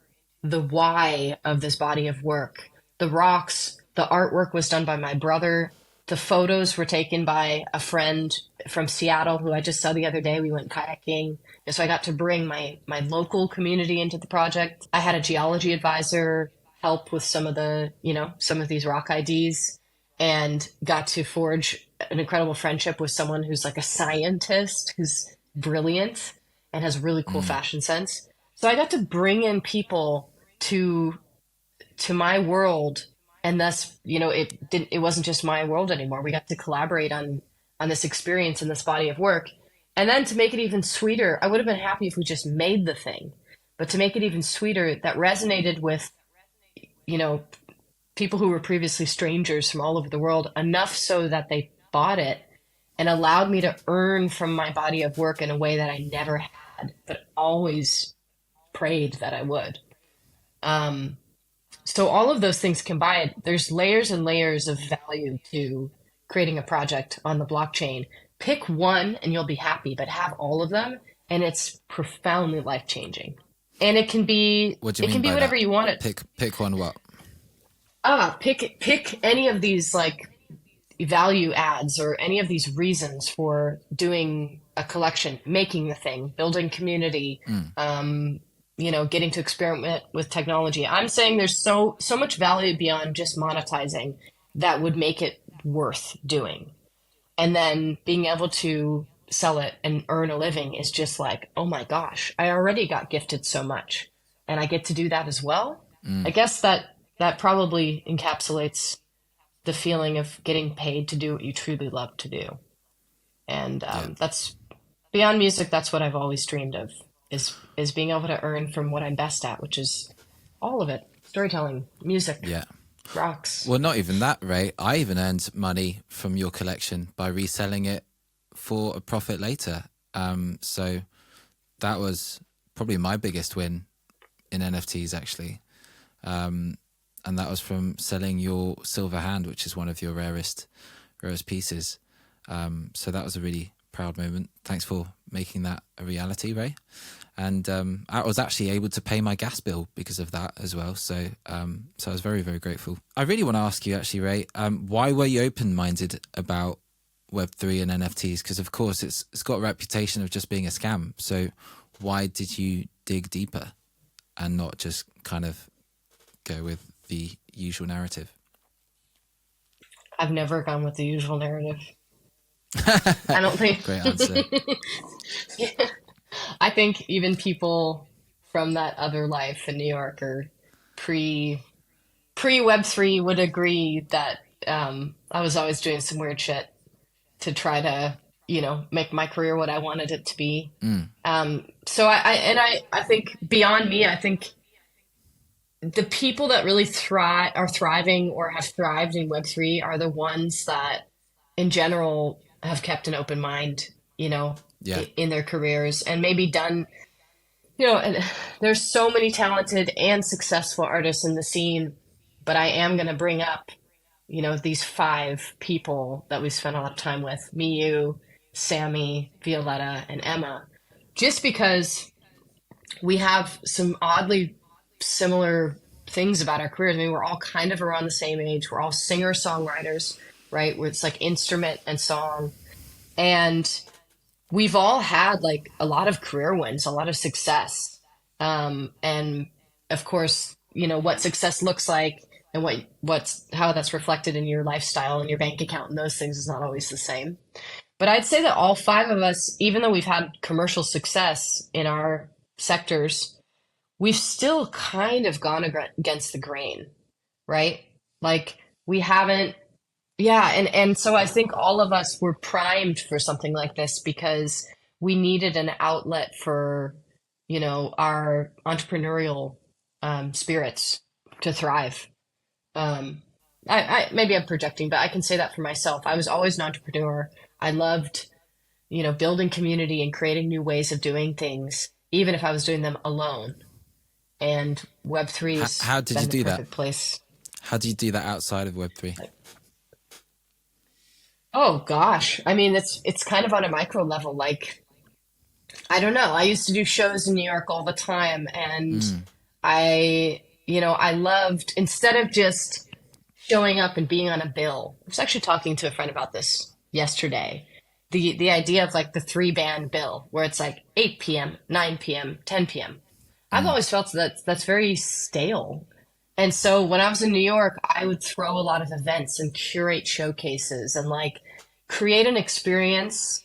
the why of this body of work. The rocks, the artwork was done by my brother. The photos were taken by a friend from Seattle who I just saw the other day. We went kayaking. And so I got to bring my local community into the project. I had a geology advisor help with some of these rock IDs, and got to forge an incredible friendship with someone who's like a scientist who's brilliant and has really cool fashion sense. So I got to bring in people to my world, and thus, it wasn't just my world anymore. We got to collaborate on this experience and this body of work. And then to make it even sweeter, I would have been happy if we just made the thing, but to make it even sweeter, that resonated with, people who were previously strangers from all over the world, enough so that they bought it and allowed me to earn from my body of work in a way that I never had, but always prayed that I would. So all of those things combined, there's layers and layers of value to creating a project on the blockchain. Pick one and you'll be happy, but have all of them, and it's profoundly life-changing. And it can be What do you it can mean be by whatever that? you want it. Pick one what? Pick any of these like value adds or any of these reasons for doing a collection, making the thing, building community, getting to experiment with technology. I'm saying there's so much value beyond just monetizing that would make it worth doing. And then being able to sell it and earn a living is just like, oh my gosh, I already got gifted so much and I get to do that as well. I guess that probably encapsulates the feeling of getting paid to do what you truly love to do. And Yeah. that's beyond music. That's what I've always dreamed of, is being able to earn from what I'm best at, which is all of it: storytelling, music, Yeah. rocks. Well, not even that, Ray. I even earned money from your collection by reselling it for a profit later. So that was probably my biggest win in NFTs, actually. and that was from selling your silver hand, which is one of your rarest pieces. So that was a really proud moment. Thanks for making that a reality, Rae. And I was actually able to pay my gas bill because of that as well. So so I was very, very grateful. I really want to ask you actually, Rae, why were you open-minded about Web3 and NFTs? Because of course it's got a reputation of just being a scam. So why did you dig deeper and not just kind of go with the usual narrative? I've never gone with the usual narrative. I don't think. Great answer. I think even people from that other life in New York or pre Web3 would agree that I was always doing some weird shit to try to, make my career what I wanted it to be. So I think beyond me, I think the people that really are thriving or have thrived in Web3 are the ones that, in general, have kept an open mind, Yeah. in their careers and maybe done, and there's so many talented and successful artists in the scene, but I am going to bring up, these 5 people that we spent a lot of time with, me, you, Sammy, Violetta, and Emma, just because we have some oddly similar things about our careers. I mean, we're all kind of around the same age. We're all singer-songwriters, right? Where it's like instrument and song. And we've all had like a lot of career wins, a lot of success. And of course, what success looks like and how that's reflected in your lifestyle and your bank account and those things is not always the same. But I'd say that all 5 of us, even though we've had commercial success in our sectors, we've still kind of gone against the grain, right? Like we haven't, yeah. And so I think all of us were primed for something like this because we needed an outlet for, our entrepreneurial spirits to thrive. Maybe I'm projecting, but I can say that for myself. I was always an entrepreneur. I loved, building community and creating new ways of doing things, even if I was doing them alone. And Web3's How did you been the do that? perfect place. How do you do that outside of Web3? Oh gosh, I mean it's kind of on a micro level. Like I don't know. I used to do shows in New York all the time, and I loved, instead of just showing up and being on a bill. I was actually talking to a friend about this yesterday. The idea of like the 3-band bill, where it's like 8 p.m., 9 p.m., 10 p.m. I've always felt that's very stale. And so when I was in New York, I would throw a lot of events and curate showcases and like create an experience,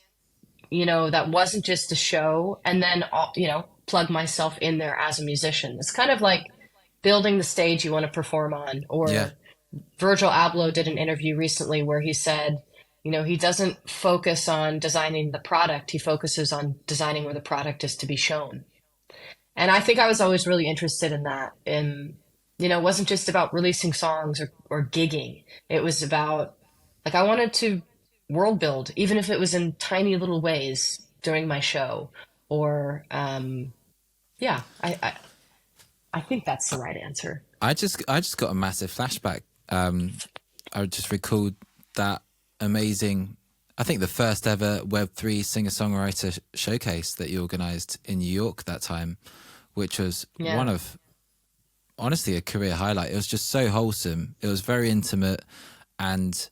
that wasn't just a show, and then, plug myself in there as a musician. It's kind of like building the stage you want to perform on. Or Yeah. Virgil Abloh did an interview recently where he said, he doesn't focus on designing the product. He focuses on designing where the product is to be shown. And I think I was always really interested in that. And, it wasn't just about releasing songs or gigging. It was about, like, I wanted to world build, even if it was in tiny little ways during my show. Or, yeah, I think that's the right answer. I just got a massive flashback. I just recalled that amazing, I think the first ever Web3 singer-songwriter showcase that you organised in New York that time, which was one of, honestly, a career highlight. It was just so wholesome. It was very intimate. And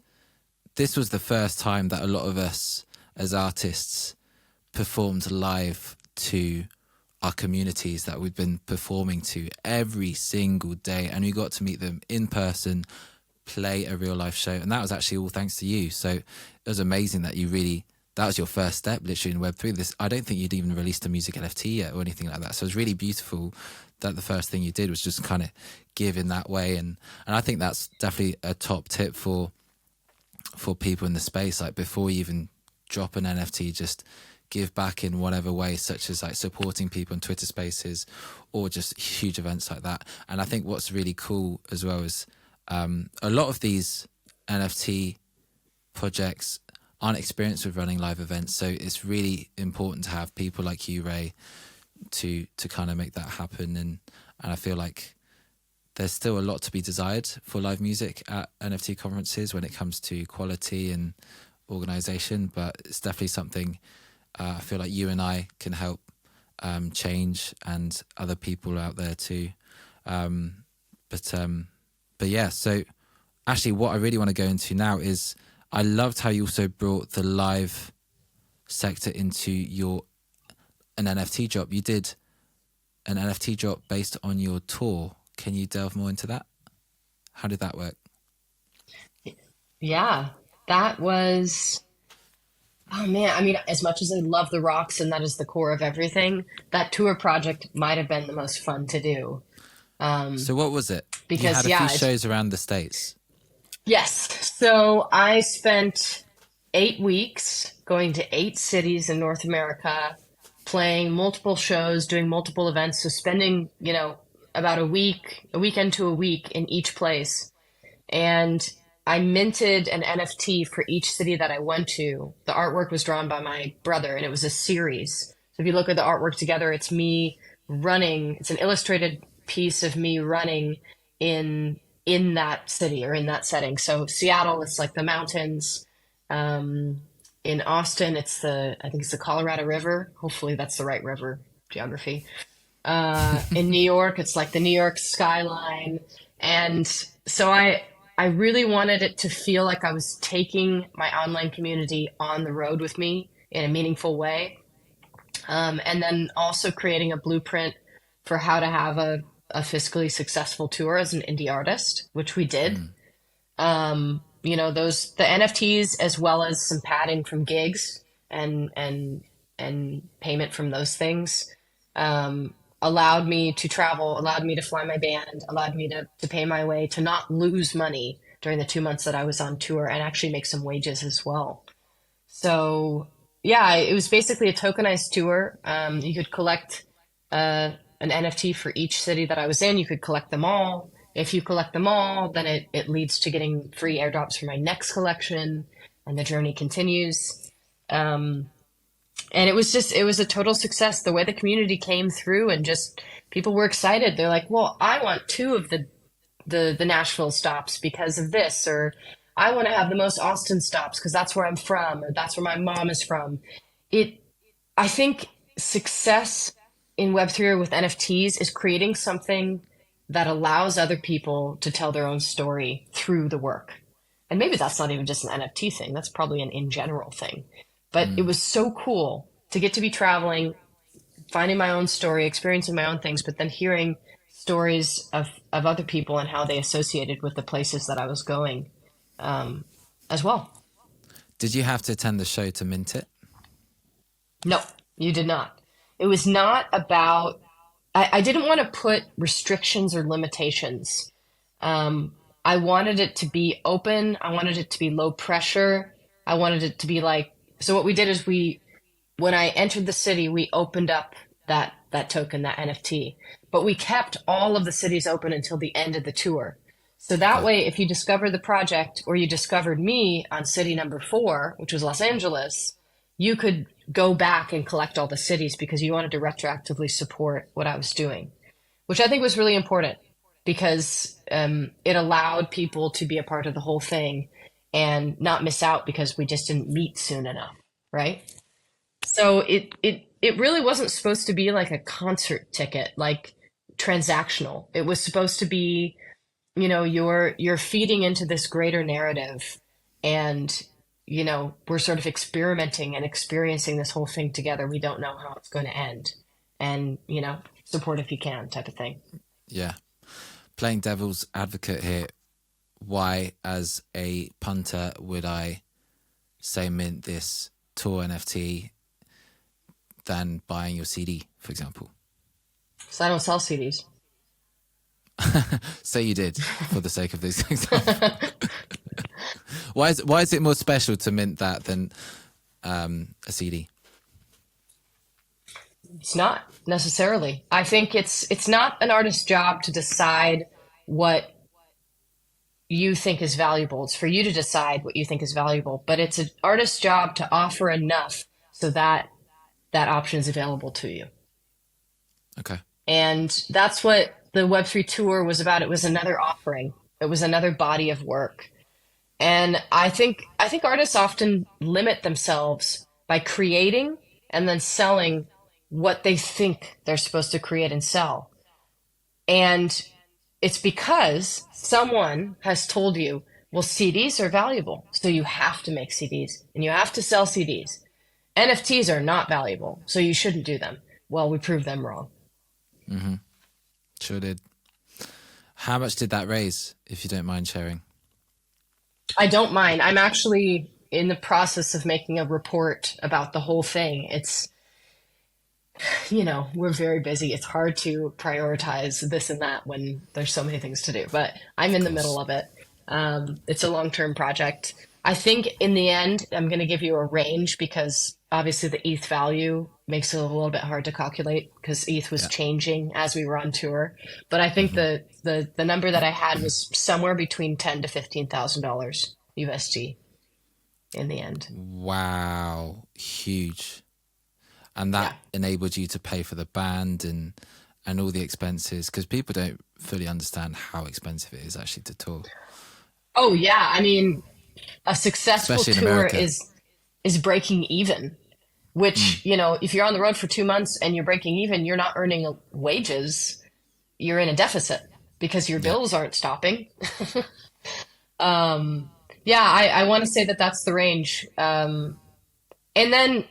this was the first time that a lot of us as artists performed live to our communities that we've been performing to every single day. And we got to meet them in person, play a real life show. And that was actually all thanks to you. So it was amazing that that was your first step literally in Web3. I don't think you'd even released a music NFT yet or anything like that. So it was really beautiful that the first thing you did was just kind of give in that way. And I think that's definitely a top tip for people in the space. Like before you even drop an NFT, just give back in whatever way, such as like supporting people on Twitter Spaces or just huge events like that. And I think what's really cool as well is a lot of these NFT projects aren't experienced with running live events, so it's really important to have people like you, Rae, to kind of make that happen. And I feel like there's still a lot to be desired for live music at NFT conferences when it comes to quality and organization, but it's definitely something I feel like you and I can help change, and other people out there too. But yeah, so actually what I really want to go into now is, I loved how you also brought the live sector into an NFT drop. You did an NFT drop based on your tour. Can you delve more into that? How did that work? Yeah, that was, oh man, I mean, as much as I love the rocks and that is the core of everything, that tour project might have been the most fun to do. So what was it? You Because had a few yeah, it's, shows around the States. yes. So I spent 8 weeks going to 8 cities in North America, playing multiple shows, doing multiple events. So spending, about a weekend to a week in each place. And I minted an NFT for each city that I went to. The artwork was drawn by my brother, and it was a series. So if you look at the artwork together, it's me running. It's an illustrated piece of me running in that city or in that setting. So Seattle, it's like the mountains. In Austin, I think it's the Colorado River. Hopefully that's the right river geography. In New York, it's like the New York skyline. And so I really wanted it to feel like I was taking my online community on the road with me in a meaningful way. And then also creating a blueprint for how to have a fiscally successful tour as an indie artist, which we did. The NFTs, as well as some padding from gigs and payment from those things, allowed me to travel, allowed me to fly my band, allowed me to pay my way, to not lose money during the 2 months that I was on tour, and actually make some wages as well. So yeah, it was basically a tokenized tour. You could collect an NFT for each city that I was in. You could collect them all. If you collect them all, then it leads to getting free airdrops for my next collection, and the journey continues. And it was a total success. The way the community came through, and just people were excited. They're like, well, I want two of the Nashville stops because of this, or I want to have the most Austin stops because that's where I'm from, or that's where my mom is from. It, I think success in Web3 or with NFTs is creating something that allows other people to tell their own story through the work. And maybe that's not even just an NFT thing. That's probably an in general thing. But it was so cool to get to be traveling, finding my own story, experiencing my own things, but then hearing stories of other people and how they associated with the places that I was going, as well. Did you have to attend the show to mint it? No, you did not. It was not about, I didn't want to put restrictions or limitations. I wanted it to be open. I wanted it to be low pressure. I wanted it to be like, so what we did is when I entered the city, we opened up that token, that NFT, but we kept all of the cities open until the end of the tour. So that Okay. way, if you discover the project or you discovered me on city number 4, which was Los Angeles, you could go back and collect all the cities because you wanted to retroactively support what I was doing, which I think was really important because it allowed people to be a part of the whole thing and not miss out because we just didn't meet soon enough, right? So it really wasn't supposed to be like a concert ticket, like transactional. It was supposed to be, you're feeding into this greater narrative, and we're sort of experimenting and experiencing this whole thing together. We don't know how it's going to end, and support if you can, type of thing. Yeah. Playing devil's advocate here, why, as a punter, would I say mint this tour NFT than buying your CD, for example? So I don't sell CDs. Say you did, for the sake of this example. Why is it more special to mint that than a CD? It's not necessarily. I think it's not an artist's job to decide what you think is valuable. It's for you to decide what you think is valuable, but it's an artist's job to offer enough so that option is available to you. Okay. And that's what the Web3 tour was about. It was another offering. It was another body of work. And I think artists often limit themselves by creating and then selling what they think they're supposed to create and sell. And it's because someone has told you, well, CDs are valuable, so you have to make CDs and you have to sell CDs. NFTs are not valuable, so you shouldn't do them. Well, we proved them wrong. Sure did. How much did that raise, if you don't mind sharing? I don't mind. I'm actually in the process of making a report about the whole thing. We're very busy. It's hard to prioritize this and that when there's so many things to do, but I'm Of in the course. middle of it. It's a long-term project. I think in the end, I'm going to give you a range because obviously the ETH value makes it a little bit hard to calculate because ETH was Yeah. changing as we were on tour. But I think the number that I had was somewhere between ten to $15,000 USD in the end. Wow. Huge. And that Yeah. enabled you to pay for the band and all the expenses, because people don't fully understand how expensive it is actually to tour, Oh yeah. I mean, a successful especially in tour America. is breaking even, which, if you're on the road for 2 months and you're breaking even, you're not earning wages, you're in a deficit because your Yeah. bills aren't stopping. Yeah, I want to say that that's the range. And then,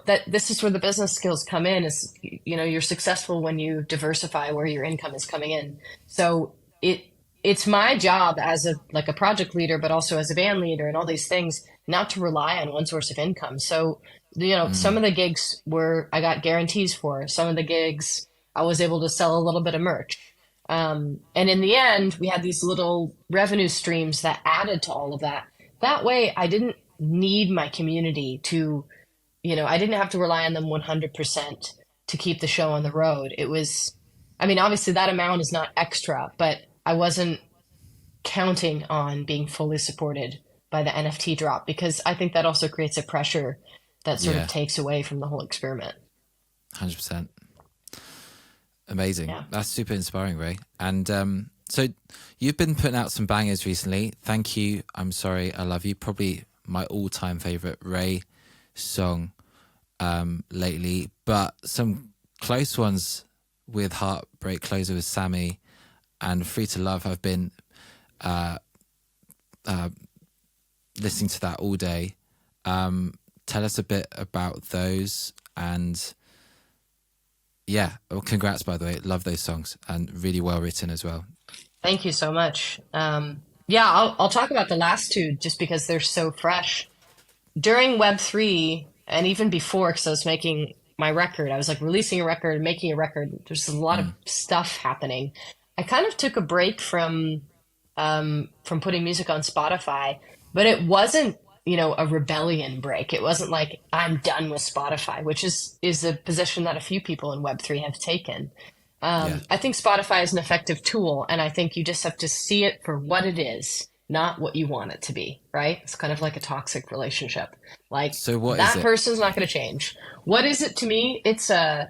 that this is where the business skills come in is, you're successful when you diversify where your income is coming in. So it's my job as a project leader, but also as a band leader and all these things, not to rely on one source of income. So, some of the gigs were I got guarantees for. Some of the gigs I was able to sell a little bit of merch. And in the end, we had these little revenue streams that added to all of that. That way, I didn't need my community to, I didn't have to rely on them 100% to keep the show on the road. It was, I mean, obviously that amount is not extra, but I wasn't counting on being fully supported by the NFT drop because I think that also creates a pressure that sort of Yeah. takes away from the whole experiment. 100%. Amazing. Yeah. That's super inspiring, Ray. And so you've been putting out some bangers recently. Thank you. I'm Sorry, I Love You. Probably my all-time favorite Ray song lately, but some close ones with Heartbreak Closer with Sammy and Free to Love have been listening to that all day. Tell us a bit about those, and yeah, well, congrats, by the way. Love those songs and really well written as well. Thank you so much. Yeah, I'll talk about the last two just because they're so fresh. During Web3 and even before, because I was making my record, I was like releasing a record, making a record. There's a lot of stuff happening. I kind of took a break from putting music on Spotify, but it wasn't, a rebellion break. It wasn't like I'm done with Spotify, which is a position that a few people in Web3 have taken. Yeah. I think Spotify is an effective tool, and I think you just have to see it for what it is, not what you want it to be, right? It's kind of like a toxic relationship. Like So what is that it? person's not going to change. What is it to me? It's a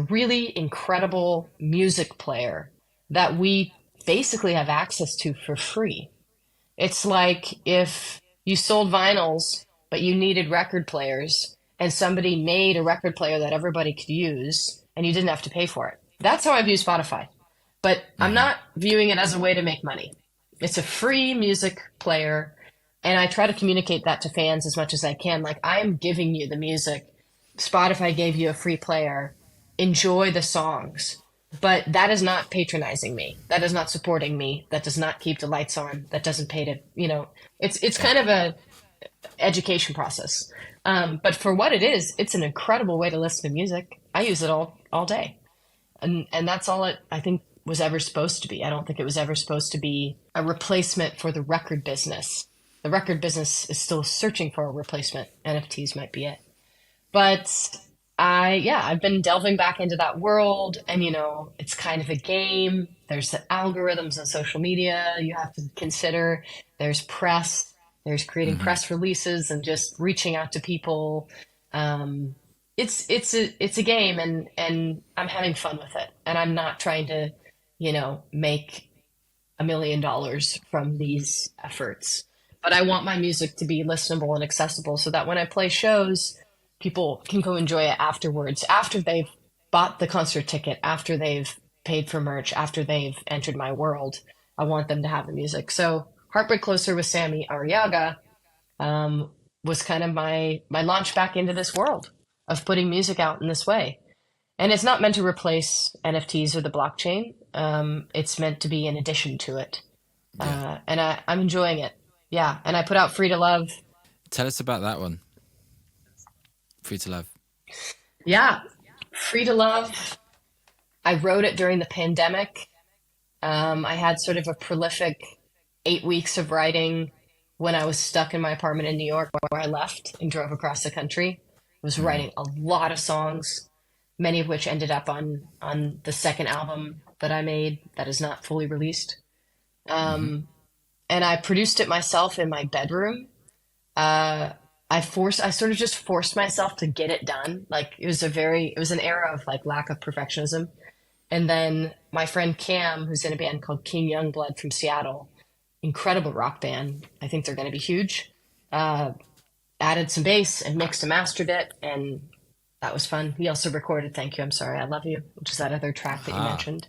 really incredible music player that we basically have access to for free. It's like if you sold vinyls, but you needed record players, and somebody made a record player that everybody could use, and you didn't have to pay for it. That's how I view Spotify. But I'm not viewing it as a way to make money. It's a free music player, and I try to communicate that to fans as much as I can. Like, I am giving you the music. Spotify gave you a free player. Enjoy the songs. But that is not patronizing me. That is not supporting me. That does not keep the lights on. That doesn't pay to, it's kind of a education process. But for what it is, it's an incredible way to listen to music. I use it all day. And that's all it, I think, was ever supposed to be. I don't think it was ever supposed to be a replacement for the record business. The record business is still searching for a replacement. NFTs might be it. But I've been delving back into that world, and it's kind of a game. There's the algorithms on social media you have to consider. There's press. There's creating press releases and just reaching out to people. It's a game, and I'm having fun with it, and I'm not trying to make $1 million from these efforts. But I want my music to be listenable and accessible so that when I play shows, people can go enjoy it afterwards, after they've bought the concert ticket, after they've paid for merch, after they've entered my world. I want them to have the music. So Heartbreak Closer with Sammy Arriaga was kind of my launch back into this world of putting music out in this way. And it's not meant to replace NFTs or the blockchain. It's meant to be in addition to it. Yeah. And I'm enjoying it. Yeah. And I put out Free to Love. Tell us about that one. Free to Love. Yeah. Free to Love. I wrote it during the pandemic. I had sort of a prolific 8 weeks of writing when I was stuck in my apartment in New York, where I left and drove across the country. I was writing a lot of songs, many of which ended up on the second album that I made that is not fully released. And I produced it myself in my bedroom. I sort of just forced myself to get it done. Like it was an era of like lack of perfectionism. And then my friend Cam, who's in a band called King Youngblood from Seattle, incredible rock band. I think they're going to be huge. Added some bass and mixed and mastered it, and that was fun. He also recorded "Thank You, I'm Sorry, I Love You," which is that other track that you mentioned.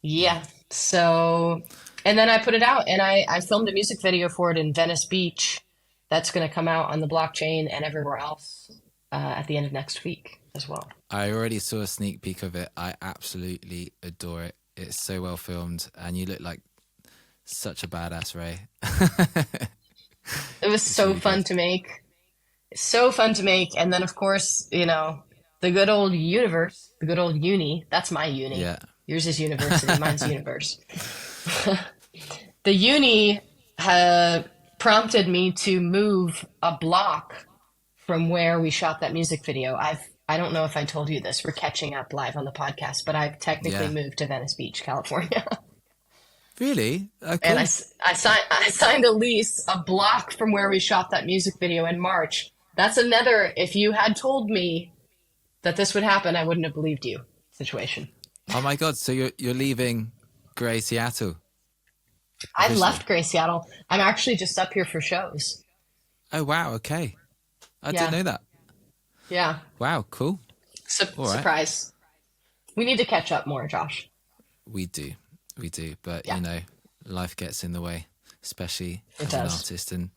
Yeah. So, and then I put it out, and I filmed a music video for it in Venice Beach. That's going to come out on the blockchain and everywhere else at the end of next week as well. I already saw a sneak peek of it. I absolutely adore it. It's so well filmed, and you look like such a badass, Rae. It was so really fun to make. So fun to make. And then, of course, the good old universe, the good old uni. That's my uni. Yeah. Yours is university. Mine's universe. The uni prompted me to move a block from where we shot that music video. I don't know if I told you this. We're catching up live on the podcast, but I've technically moved to Venice Beach, California. Really? Cool. And I signed a lease a block from where we shot that music video in March. That's another, if you had told me that this would happen, I wouldn't have believed you situation. Oh my God. So you're leaving Grey Seattle? I left Grey Seattle. I'm actually just up here for shows. Oh, wow. Okay. I didn't know that. Yeah. Wow. Cool. Surprise. We need to catch up more, Josh. We do. But, life gets in the way, especially as an artist and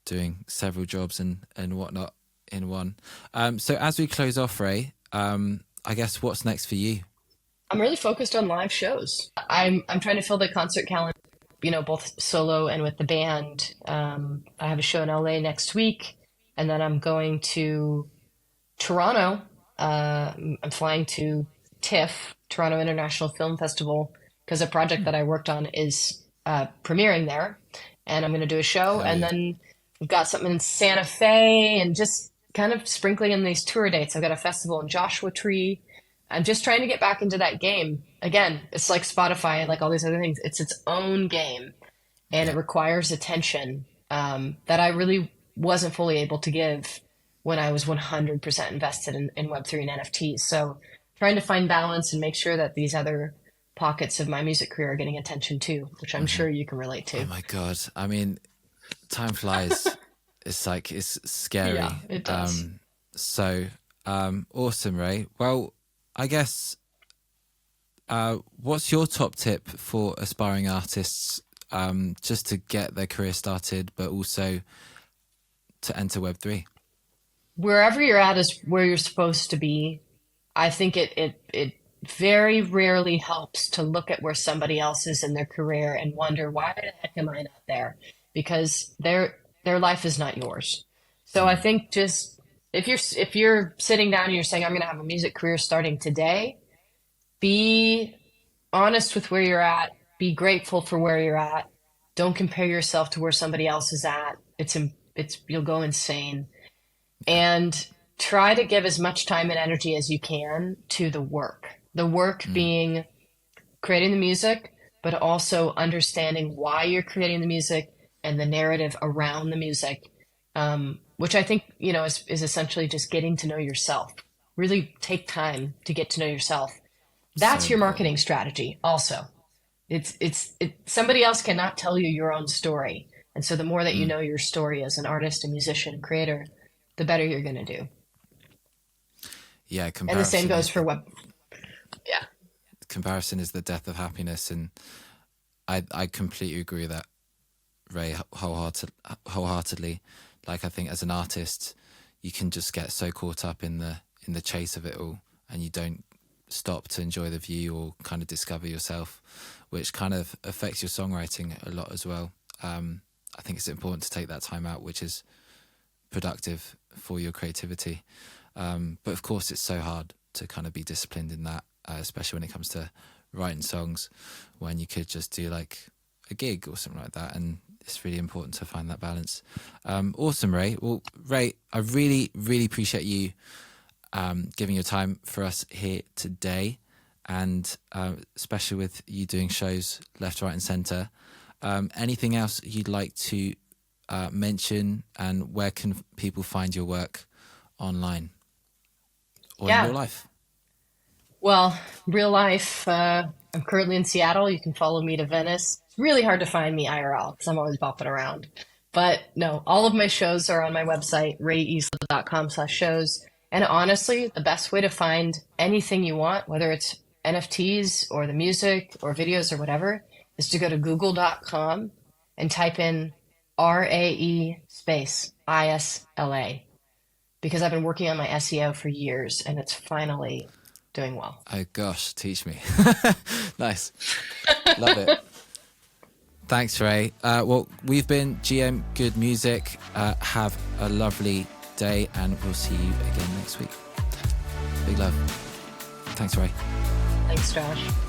doing several jobs and whatnot in one. So as we close off, Rae, I guess what's next for you? I'm really focused on live shows. I'm trying to fill the concert calendar, both solo and with the band. I have a show in LA next week, and then I'm going to Toronto. I'm flying to TIFF, Toronto International Film Festival, because a project that I worked on is premiering there, and I'm going to do a show. And then we've got something in Santa Fe, and just kind of sprinkling in these tour dates. I've got a festival in Joshua Tree. I'm just trying to get back into that game. Again, it's like Spotify, like all these other things. It's its own game, and it requires attention that I really wasn't fully able to give when I was 100% invested in Web3 and NFTs. So trying to find balance and make sure that these other pockets of my music career are getting attention too, which I'm sure you can relate to. Oh my God. I mean, time flies. It's scary. Yeah, it does. Awesome, Rae. Well, I guess, what's your top tip for aspiring artists just to get their career started, but also to enter Web3? Wherever you're at is where you're supposed to be. I think it very rarely helps to look at where somebody else is in their career and wonder, why the heck am I not there? Because their life is not yours. So I think just if you're sitting down and you're saying, I'm going to have a music career starting today, be honest with where you're at. Be grateful for where you're at. Don't compare yourself to where somebody else is at. You'll go insane. And try to give as much time and energy as you can to the work. The work being creating the music, but also understanding why you're creating the music and the narrative around the music, which I think, is essentially just getting to know yourself. Really take time to get to know yourself. That's So your important. marketing strategy also. Somebody else cannot tell you your own story. And so the more that you know your story as an artist, a musician, creator, the better you're going to do. Yeah, And the same comparison goes is for the what, yeah. death of happiness, and I completely agree with that, Ray, wholeheartedly. Like, I think as an artist, you can just get so caught up in the chase of it all, and you don't stop to enjoy the view or kind of discover yourself, which kind of affects your songwriting a lot as well. I think it's important to take that time out, which is productive for your creativity. But of course, it's so hard to kind of be disciplined in that, especially when it comes to writing songs, when you could just do like a gig or something like that. And it's really important to find that balance. Awesome, Ray. Well, Ray, I really, really appreciate you giving your time for us here today, and especially with you doing shows left, right, and centre. Anything else you'd like to mention, and where can people find your work online or in real Yeah. life? Well, real life, I'm currently in Seattle. You can follow me to Venice. It's really hard to find me IRL because I'm always bopping around. But no, all of my shows are on my website, raeisla.com/shows. And honestly, the best way to find anything you want, whether it's NFTs or the music or videos or whatever, is to go to google.com and type in RAE space ISLA, because I've been working on my SEO for years and it's finally doing well. Oh gosh, teach me. Nice. Love it. Thanks, Ray. Well, we've been GM Good Music. Have a lovely day, and we'll see you again next week. Big love. Thanks, Ray. Thanks, Josh.